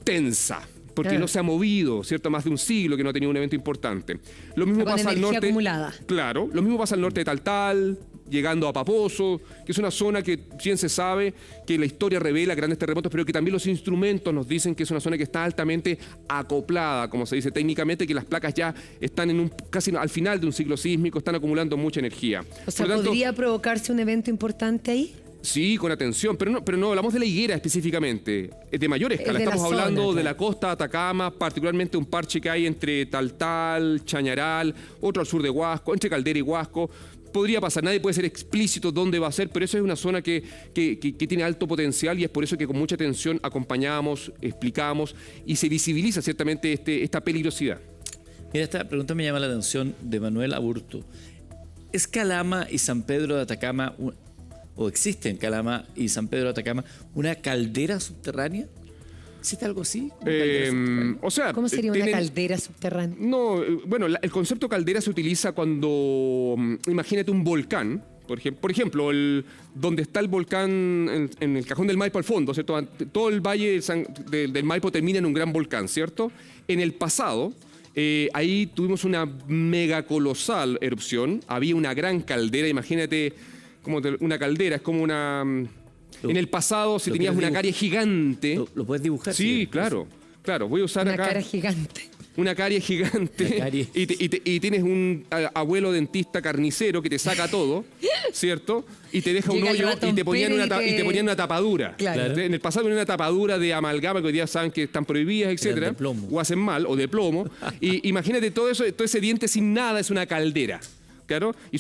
tensa, porque no se ha movido, ¿cierto? Más de un siglo que no ha tenido un evento importante. Lo mismo pasa al norte. Acumulada. Claro, lo mismo pasa al norte de Taltal, llegando a Paposo, que es una zona que bien se sabe que la historia revela grandes terremotos, pero que también los instrumentos nos dicen que es una zona que está altamente acoplada, como se dice técnicamente, que las placas ya están casi al final de un ciclo sísmico, están acumulando mucha energía. O sea, Por lo tanto, ¿podría provocarse un evento importante ahí? sí, con atención, pero no hablamos de la higuera específicamente, de mayor escala. De la Estamos zona, hablando de claro. la costa Atacama, particularmente un parche que hay entre Taltal, Chañaral, otro al sur de Huasco, entre Caldera y Huasco. Podría pasar, nadie puede ser explícito dónde va a ser, pero eso es una zona que tiene alto potencial y es por eso que con mucha atención acompañamos, explicamos y se visibiliza ciertamente esta peligrosidad. Mira, esta pregunta me llama la atención de Manuel Aburto. ¿Es Calama y San Pedro de Atacama, o existe en Calama y San Pedro de Atacama, una caldera subterránea? ¿Existe algo así? ¿Una caldera subterránea? O sea, ¿Cómo sería una tienen- caldera subterránea? No, bueno, el concepto caldera se utiliza cuando, imagínate un volcán, por ejemplo, donde está el volcán en el Cajón del Maipo al fondo, ¿cierto? Todo el valle del Maipo termina en un gran volcán, ¿cierto? En el pasado, ahí tuvimos una mega colosal erupción, había una gran caldera, imagínate como una caldera, es como una... En el pasado, si lo tenías quieres una carie gigante... ¿Lo puedes dibujar? Sí, Si claro. Claro, voy a usar Una acá cara gigante. una carie gigante Una carie. y tienes un abuelo dentista carnicero que te saca todo, ¿cierto? Y te deja un Llega el hoyo ratón y te ponían Pérez y te ponían una tapadura. Claro. En el pasado venía una tapadura de amalgama que hoy día saben que están prohibidas, etcétera, de plomo. o hacen mal, o de plomo. Y imagínate todo eso, todo ese diente sin nada es una caldera. Claro, y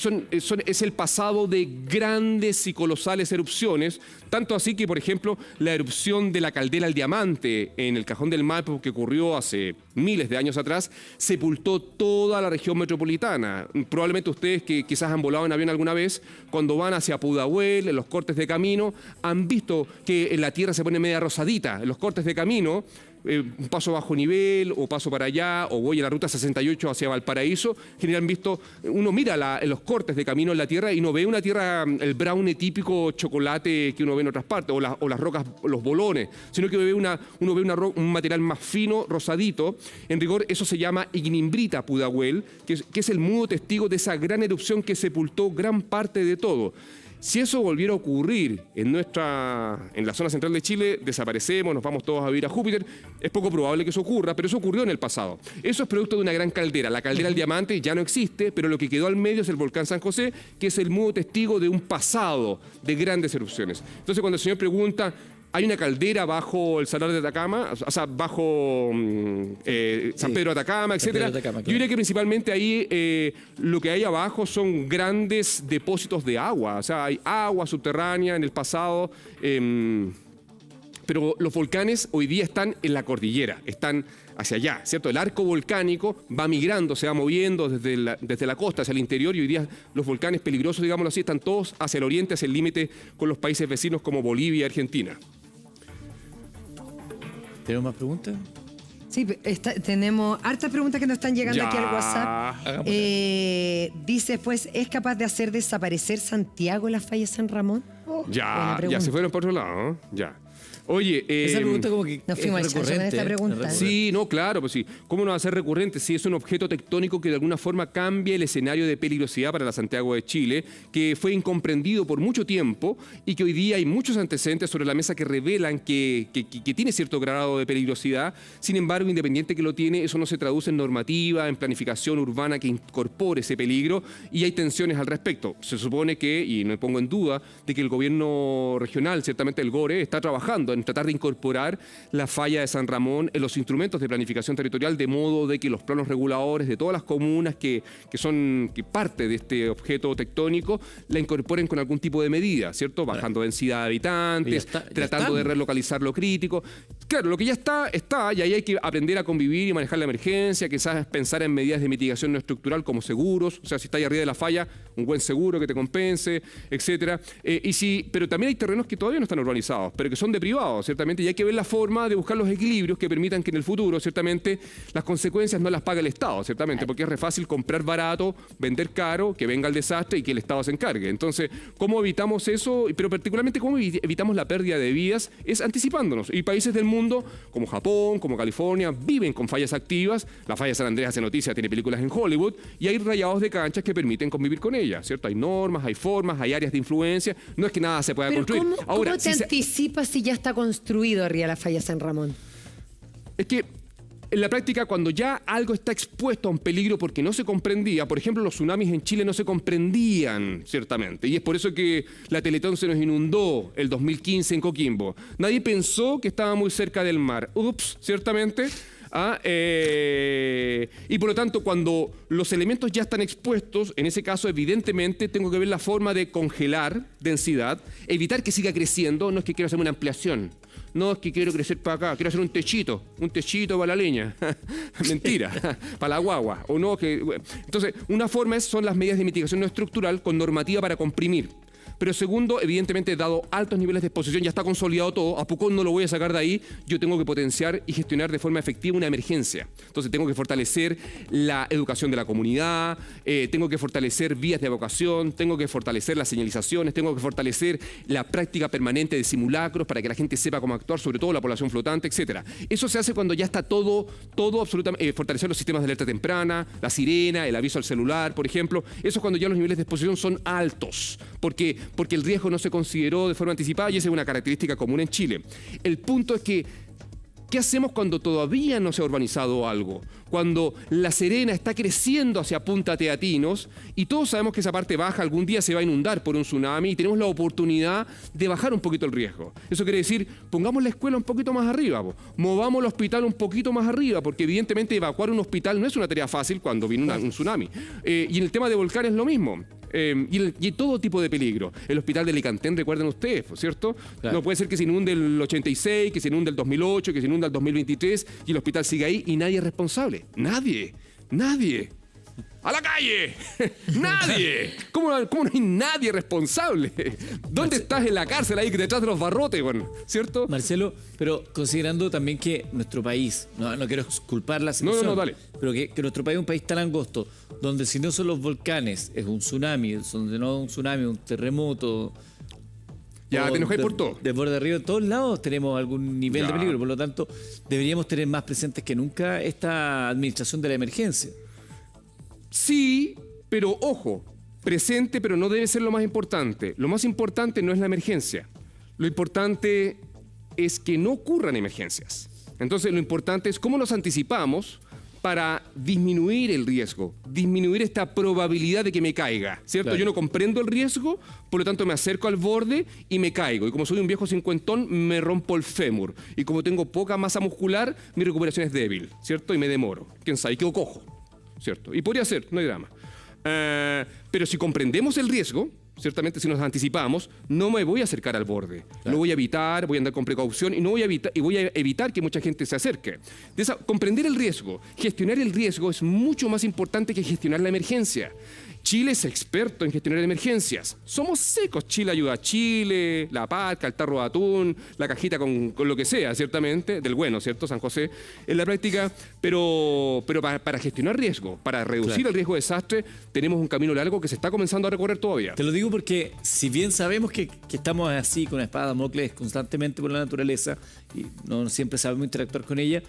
es el pasado de grandes y colosales erupciones, tanto así que, por ejemplo, la erupción de la caldera al diamante en el Cajón del Maipo, que ocurrió hace miles de años atrás, sepultó toda la región metropolitana. Probablemente ustedes que quizás han volado en avión alguna vez, cuando van hacia Pudahuel, en los cortes de camino, han visto que la tierra se pone media rosadita, en los cortes de camino. Un paso bajo nivel o paso para allá o voy a la ruta 68 hacia Valparaíso, generalmente visto, uno mira en los cortes de camino en la tierra y no ve una tierra, el brownie típico chocolate que uno ve en otras partes o las rocas, los bolones, sino que uno ve un material más fino, rosadito. En rigor eso se llama Ignimbrita Pudahuel, que es el mudo testigo de esa gran erupción que sepultó gran parte de todo. Si eso volviera a ocurrir en la zona central de Chile, desaparecemos, nos vamos todos a vivir a Júpiter. Es poco probable que eso ocurra, pero eso ocurrió en el pasado. Eso es producto de una gran caldera. La caldera del diamante ya no existe, pero lo que quedó al medio es el volcán San José, que es el mudo testigo de un pasado de grandes erupciones. Entonces, cuando el señor pregunta, ¿hay una caldera bajo el Salar de Atacama? O sea, bajo San Pedro de Atacama, San Pedro etcétera. de Atacama, Yo claro. diría que principalmente ahí lo que hay abajo son grandes depósitos de agua. O sea, hay agua subterránea en el pasado. Pero los volcanes hoy día están en la cordillera, están hacia allá, ¿cierto? El arco volcánico va migrando, se va moviendo desde la costa hacia el interior y hoy día los volcanes peligrosos, digámoslo así, están todos hacia el oriente, hacia el límite con los países vecinos como Bolivia y Argentina. ¿Tenemos más preguntas? Sí, tenemos hartas preguntas que nos están llegando Ya. aquí al WhatsApp. Dice, pues, ¿es capaz de hacer desaparecer Santiago la falla San Ramón? Buena Ya pregunta. se fueron por otro lado, ¿no? Ya. Oye, Esa pregunta como que Nos es fuimos al chancho con recurrente. esta pregunta. Es recurrente. Sí, no, claro, pues sí. ¿Cómo no va a ser recurrente si es un objeto tectónico que de alguna forma cambia el escenario de peligrosidad para la Santiago de Chile, que fue incomprendido por mucho tiempo y que hoy día hay muchos antecedentes sobre la mesa que revelan que tiene cierto grado de peligrosidad? Sin embargo, independiente que lo tiene, eso no se traduce en normativa, en planificación urbana que incorpore ese peligro y hay tensiones al respecto. Se supone que, y no me pongo en duda, de que el gobierno regional, ciertamente el GORE, está trabajando trabajando en tratar de incorporar la falla de San Ramón en los instrumentos de planificación territorial, de modo de que los planos reguladores de todas las comunas que son parte de este objeto tectónico la incorporen con algún tipo de medida, ¿cierto? Bajando densidad de habitantes, tratando de relocalizar lo crítico. Claro, lo que ya está, y ahí hay que aprender a convivir y manejar la emergencia, quizás pensar en medidas de mitigación no estructural como seguros, o sea, si está ahí arriba de la falla, un buen seguro que te compense, etcétera. Pero también hay terrenos que todavía no están urbanizados, pero que son de privados, ciertamente, y hay que ver la forma de buscar los equilibrios que permitan que en el futuro, ciertamente, las consecuencias no las pague el Estado, ciertamente, porque es re fácil comprar barato, vender caro, que venga el desastre y que el Estado se encargue. Entonces, ¿cómo evitamos eso? Pero particularmente, ¿cómo evitamos la pérdida de vidas? Es anticipándonos. Y países del mundo, como Japón, como California, viven con fallas activas. La falla de San Andrés hace noticia, tiene películas en Hollywood, y hay rayados de canchas que permiten convivir con ellas, ¿cierto? Hay normas, hay formas, hay áreas de influencia. No es que nada se pueda construir. ¿Cómo te anticipas si ya está construido arriba la falla San Ramón? Es que en la práctica, cuando ya algo está expuesto a un peligro porque no se comprendía, por ejemplo, los tsunamis en Chile no se comprendían, ciertamente, y es por eso que la Teletón se nos inundó el 2015 en Coquimbo. Nadie pensó que estaba muy cerca del mar. Ups, ciertamente. Y por lo tanto, cuando los elementos ya están expuestos, en ese caso, evidentemente, tengo que ver la forma de congelar densidad, evitar que siga creciendo. No es que quiero hacer una ampliación. No es que quiero crecer para acá, quiero hacer un techito para la leña. Mentira, para la guagua. O no, entonces, una forma son las medidas de mitigación no estructural con normativa para comprimir. Pero segundo, evidentemente, dado altos niveles de exposición, ya está consolidado todo, a Pucón no lo voy a sacar de ahí, yo tengo que potenciar y gestionar de forma efectiva una emergencia. Entonces tengo que fortalecer la educación de la comunidad, tengo que fortalecer vías de evacuación, tengo que fortalecer las señalizaciones, tengo que fortalecer la práctica permanente de simulacros para que la gente sepa cómo actuar, sobre todo la población flotante, etc. Eso se hace cuando ya está todo absolutamente, fortalecer los sistemas de alerta temprana, la sirena, el aviso al celular, por ejemplo. Eso es cuando ya los niveles de exposición son altos, porque el riesgo no se consideró de forma anticipada, y esa es una característica común en Chile. El punto es que, ¿qué hacemos cuando todavía no se ha urbanizado algo? Cuando La Serena está creciendo hacia Punta Teatinos y todos sabemos que esa parte baja algún día se va a inundar por un tsunami y tenemos la oportunidad de bajar un poquito el riesgo. Eso quiere decir, pongamos la escuela un poquito más arriba, movamos el hospital un poquito más arriba, porque evidentemente evacuar un hospital no es una tarea fácil cuando viene un tsunami. Y en el tema de volcanes es lo mismo. Y todo tipo de peligro. El hospital de Licantén, recuerden ustedes, ¿cierto? Claro. No puede ser que se inunde el 86, que se inunde el 2008, que se inunde el 2023 y el hospital sigue ahí y nadie es responsable. Nadie. ¡A la calle! ¡Nadie! ¿Cómo no hay nadie responsable? ¿Dónde estás en la cárcel ahí detrás de los barrotes, bueno, ¿cierto? Marcelo, pero considerando también que nuestro país, no quiero culpar la situación, no, dale. Pero que nuestro país es un país tan angosto, donde si no son los volcanes, es un tsunami, donde no es un tsunami, un terremoto. Ya te enojáis por todo. De borde de río, en todos lados tenemos algún nivel de peligro, por lo tanto, deberíamos tener más presentes que nunca esta administración de la emergencia. Sí, pero ojo, presente, pero no debe ser lo más importante. Lo más importante no es la emergencia. Lo importante es que no ocurran emergencias. Entonces, lo importante es cómo nos anticipamos para disminuir el riesgo, disminuir esta probabilidad de que me caiga, ¿cierto? Claro. Yo no comprendo el riesgo, por lo tanto me acerco al borde y me caigo. Y como soy un viejo cincuentón, me rompo el fémur. Y como tengo poca masa muscular, mi recuperación es débil, ¿cierto? Y me demoro. ¿Quién sabe? Y quedo cojo, ¿cierto? Y podría ser, no hay drama. Pero si comprendemos el riesgo, ciertamente si nos anticipamos, no me voy a acercar al borde. Claro. Lo voy a evitar, voy a andar con precaución y voy a evitar que mucha gente se acerque. Comprender el riesgo, gestionar el riesgo es mucho más importante que gestionar la emergencia. Chile es experto en gestionar emergencias. Somos secos. Chile ayuda a Chile, la parca, el tarro de atún, la cajita con lo que sea, ciertamente, del bueno, ¿cierto? San José, en la práctica, pero para gestionar riesgo, para reducir el riesgo de desastre, tenemos un camino largo que se está comenzando a recorrer todavía. Te lo digo porque si bien sabemos que estamos así con la espada de Damocles constantemente por la naturaleza y no siempre sabemos interactuar con ella,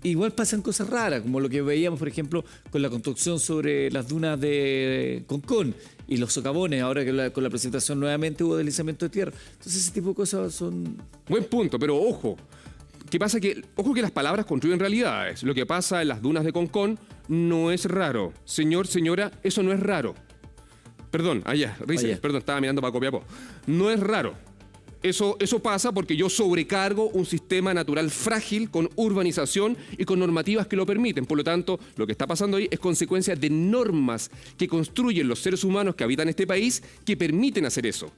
igual pasan cosas raras, como lo que veíamos, por ejemplo, con la construcción sobre las dunas de Concón y los socavones, ahora que con la presentación nuevamente hubo deslizamiento de tierra. Entonces ese tipo de cosas son... Buen punto, pero ojo. ¿Qué pasa? Ojo que las palabras construyen realidades. Lo que pasa en las dunas de Concón no es raro. Señor, señora, eso no es raro. Perdón, allá, Rizel, perdón, estaba mirando para Copiapó. No es raro. Eso pasa porque yo sobrecargo un sistema natural frágil con urbanización y con normativas que lo permiten. Por lo tanto, lo que está pasando ahí es consecuencia de normas que construyen los seres humanos que habitan este país que permiten hacer eso.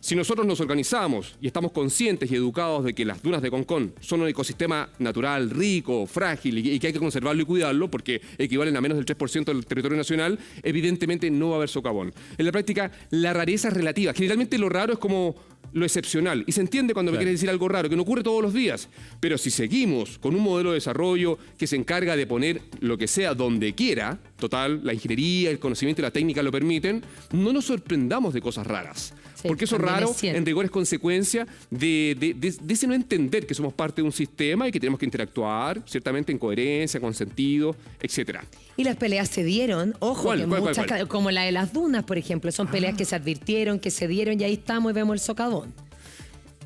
Si nosotros nos organizamos y estamos conscientes y educados de que las dunas de Concón son un ecosistema natural rico, frágil y que hay que conservarlo y cuidarlo porque equivalen a menos del 3% del territorio nacional, evidentemente no va a haber socavón. En la práctica, la rareza es relativa. Generalmente lo raro es como lo excepcional. Y se entiende cuando me quieres decir algo raro, que no ocurre todos los días. Pero si seguimos con un modelo de desarrollo que se encarga de poner lo que sea donde quiera, total, la ingeniería, el conocimiento y la técnica lo permiten, no nos sorprendamos de cosas raras. Sí, porque eso raro, en rigor, es consecuencia de ese no entender que somos parte de un sistema y que tenemos que interactuar, ciertamente, en coherencia, con sentido, etcétera. Y las peleas se dieron, ojo, ¿Cuál? como la de las dunas, por ejemplo, son peleas que se advirtieron, que se dieron y ahí estamos y vemos el socavón.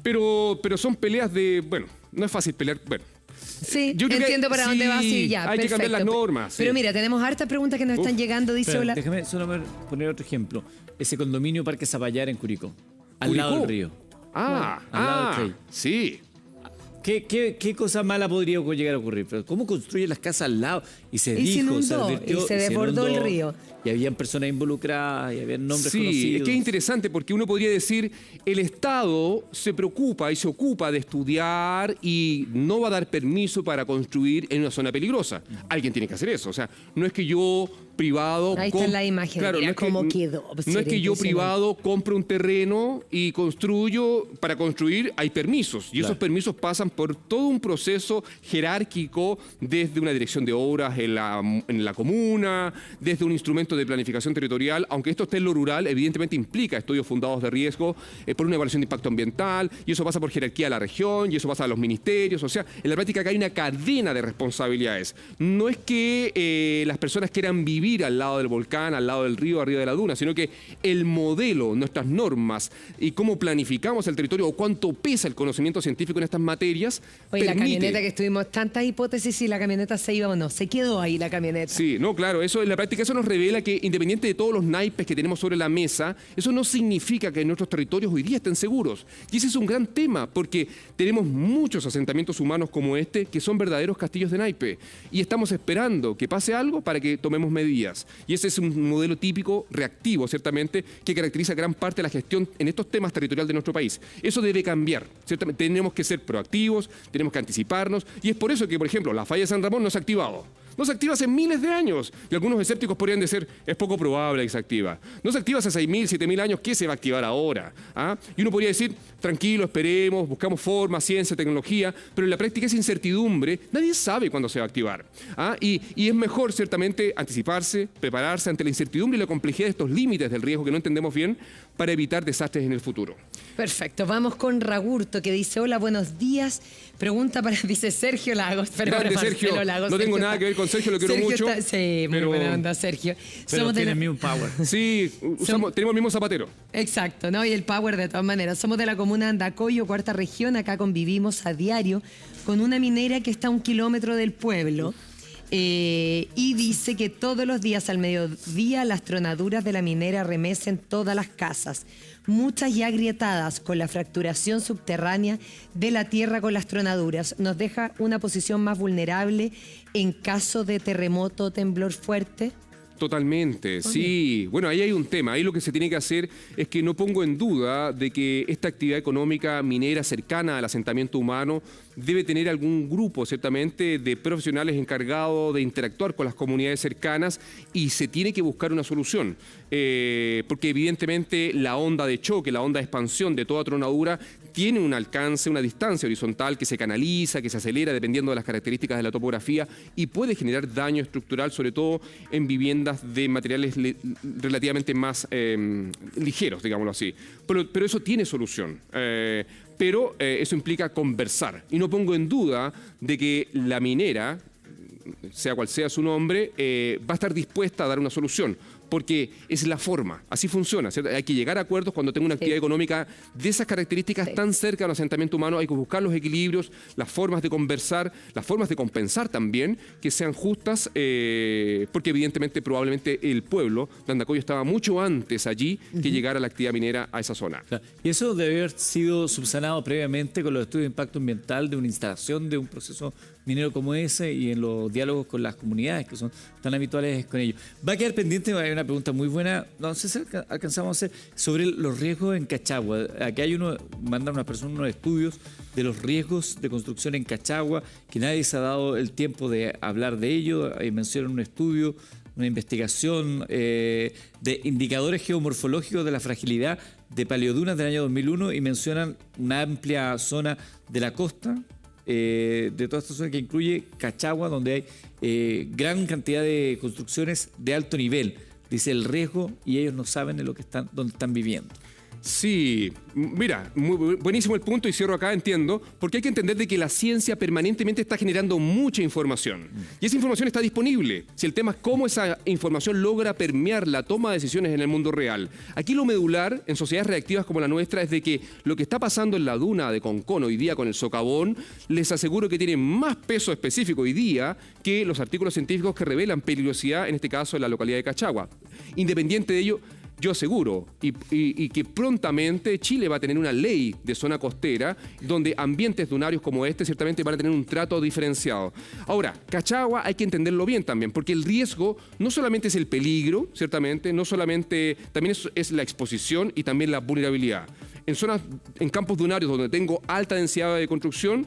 Pero son peleas de, bueno, no es fácil pelear, bueno. Sí, Yo creo entiendo para dónde vas y ya. Hay que cambiar las normas. Pero mira, tenemos hartas preguntas que nos están llegando. Dice, Pero hola. déjame solo poner otro ejemplo. Ese condominio Parque Zapallar en Curicó, al lado del río. Al lado del Crey. sí. ¿Qué cosa mala podría llegar a ocurrir? Pero ¿cómo construyen las casas al lado? Y se Y se dijo, inundó, advirtió, y se desbordó el río. Y habían personas involucradas, y habían nombres conocidos. Sí, es que es interesante porque uno podría decir, el Estado se preocupa y se ocupa de estudiar y no va a dar permiso para construir en una zona peligrosa. Alguien tiene que hacer eso. O sea, no es que yo privado... Ahí está la imagen, Claro, mira no es que, cómo quedó. No es que yo privado compre un terreno y construyo. Para construir hay permisos. Y esos permisos pasan por todo un proceso jerárquico desde una dirección de obras en la comuna, desde un instrumento de planificación territorial. Aunque esto esté en lo rural, evidentemente implica estudios fundados de riesgo por una evaluación de impacto ambiental, y eso pasa por jerarquía a la región, y eso pasa a los ministerios. O sea, en la práctica acá hay una cadena de responsabilidades. No es que las personas quieran vivir al lado del volcán, al lado del río, arriba de la duna, sino que el modelo, nuestras normas y cómo planificamos el territorio o cuánto pesa el conocimiento científico en estas materias. Oye, permite... la camioneta que estuvimos tantas hipótesis si la camioneta se iba o no. Se quedó ahí la camioneta. Sí, no, claro, eso en la práctica eso nos revela que independiente de todos los naipes que tenemos sobre la mesa, eso no significa que nuestros territorios hoy día estén seguros. Y ese es un gran tema, porque tenemos muchos asentamientos humanos como este que son verdaderos castillos de naipe. Y estamos esperando que pase algo para que tomemos medidas. Y ese es un modelo típico, reactivo, ciertamente, que caracteriza gran parte de la gestión en estos temas territoriales de nuestro país. Eso debe cambiar. Ciertamente, tenemos que ser proactivos, tenemos que anticiparnos. Y es por eso que, por ejemplo, la falla de San Ramón no se ha activado. No se activa hace miles de años. Y algunos escépticos podrían decir, es poco probable que se activa. No se activa hace 6.000, 7.000 años, ¿qué se va a activar ahora? ¿Ah? Y uno podría decir, tranquilo, esperemos, buscamos formas, ciencia, tecnología, pero en la práctica esa incertidumbre, nadie sabe cuándo se va a activar. ¿Ah? Y es mejor, ciertamente, anticiparse, prepararse ante la incertidumbre y la complejidad de estos límites del riesgo que no entendemos bien para evitar desastres en el futuro. Perfecto. Vamos con Ragurto, que dice, hola, buenos días. Pregunta para, dice Sergio Lagos. Grande, Sergio. Lagos. No tengo nada que ver con Sergio, lo quiero mucho. Sí, muy buena onda, Sergio. Pero tiene el mismo power. Sí, tenemos el mismo zapatero. Exacto, ¿no? Y el power de todas maneras. Somos de la comuna de Andacoyo, cuarta región. Acá convivimos a diario con una minera que está a 1 kilómetro del pueblo. Y dice que todos los días al mediodía las tronaduras de la minera remecen todas las casas, muchas ya agrietadas con la fracturación subterránea de la tierra con las tronaduras. Nos deja una posición más vulnerable en caso de terremoto o temblor fuerte. Totalmente, sí. Bueno, ahí hay un tema. Ahí lo que se tiene que hacer es que no pongo en duda de que esta actividad económica minera cercana al asentamiento humano debe tener algún grupo, ciertamente, de profesionales encargados de interactuar con las comunidades cercanas y se tiene que buscar una solución. Porque evidentemente la onda de choque, la onda de expansión de toda tronadura tiene un alcance, una distancia horizontal que se canaliza, que se acelera dependiendo de las características de la topografía y puede generar daño estructural, sobre todo en viviendas de materiales relativamente más ligeros, digámoslo así. Pero eso tiene solución. Pero eso implica conversar. Y no pongo en duda de que la minera, sea cual sea su nombre, va a estar dispuesta a dar una solución. porque es la forma, así funciona, ¿cierto? Hay que llegar a acuerdos cuando tengo una actividad económica de esas características tan cerca de un asentamiento humano. Hay que buscar los equilibrios, las formas de conversar, las formas de compensar también, que sean justas, porque evidentemente probablemente el pueblo de Andacollo estaba mucho antes allí que llegara la actividad minera a esa zona. Claro. Y eso debe haber sido subsanado previamente con los estudios de impacto ambiental de una instalación de un proceso minero como ese y en los diálogos con las comunidades que son tan habituales con ellos. Va a quedar pendiente, hay una pregunta muy buena, no sé si alcanzamos a hacer, sobre los riesgos en Cachagua. Aquí hay mandan una persona unos estudios de los riesgos de construcción en Cachagua, que nadie se ha dado el tiempo de hablar de ello. Mencionan un estudio, una investigación de indicadores geomorfológicos de la fragilidad de paleodunas del año 2001 y mencionan una amplia zona de la costa, de toda esta zona que incluye Cachagua, donde hay gran cantidad de construcciones de alto nivel. Dice el riesgo y ellos no saben de lo que dónde están viviendo. Sí, mira, buenísimo el punto y cierro acá, entiendo, porque hay que entender de que la ciencia permanentemente está generando mucha información y esa información está disponible. Si el tema es cómo esa información logra permear la toma de decisiones en el mundo real. Aquí lo medular en sociedades reactivas como la nuestra es de que lo que está pasando en la duna de Concón hoy día con el socavón, les aseguro que tiene más peso específico hoy día que los artículos científicos que revelan peligrosidad, en este caso en la localidad de Cachagua. Independiente de ello, yo aseguro y que prontamente Chile va a tener una ley de zona costera donde ambientes dunarios como este ciertamente van a tener un trato diferenciado. Ahora, Cachagua hay que entenderlo bien también, porque el riesgo no solamente es el peligro, ciertamente, no solamente, también es la exposición y también la vulnerabilidad. En campos dunarios donde tengo alta densidad de construcción,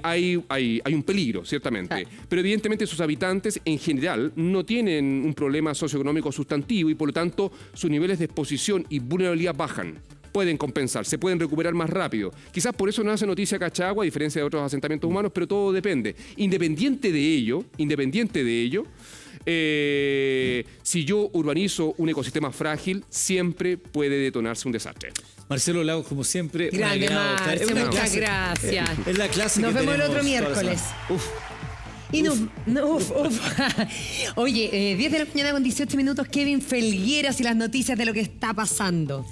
hay un peligro, ciertamente. Pero evidentemente sus habitantes en general no tienen un problema socioeconómico sustantivo y por lo tanto sus niveles de exposición y vulnerabilidad bajan. Pueden compensar, se pueden recuperar más rápido. Quizás por eso no hace noticia Cachagua, a diferencia de otros asentamientos humanos, pero todo depende. Independiente de ello, si yo urbanizo un ecosistema frágil, siempre puede detonarse un desastre. Marcelo Lagos, como siempre. Grande, Marce, muchas gracias. Es la clase Nos que vemos el tenemos otro toda la miércoles. semana. Oye, 10 de la mañana con 18 minutos, Kevin Felgueras y las noticias de lo que está pasando.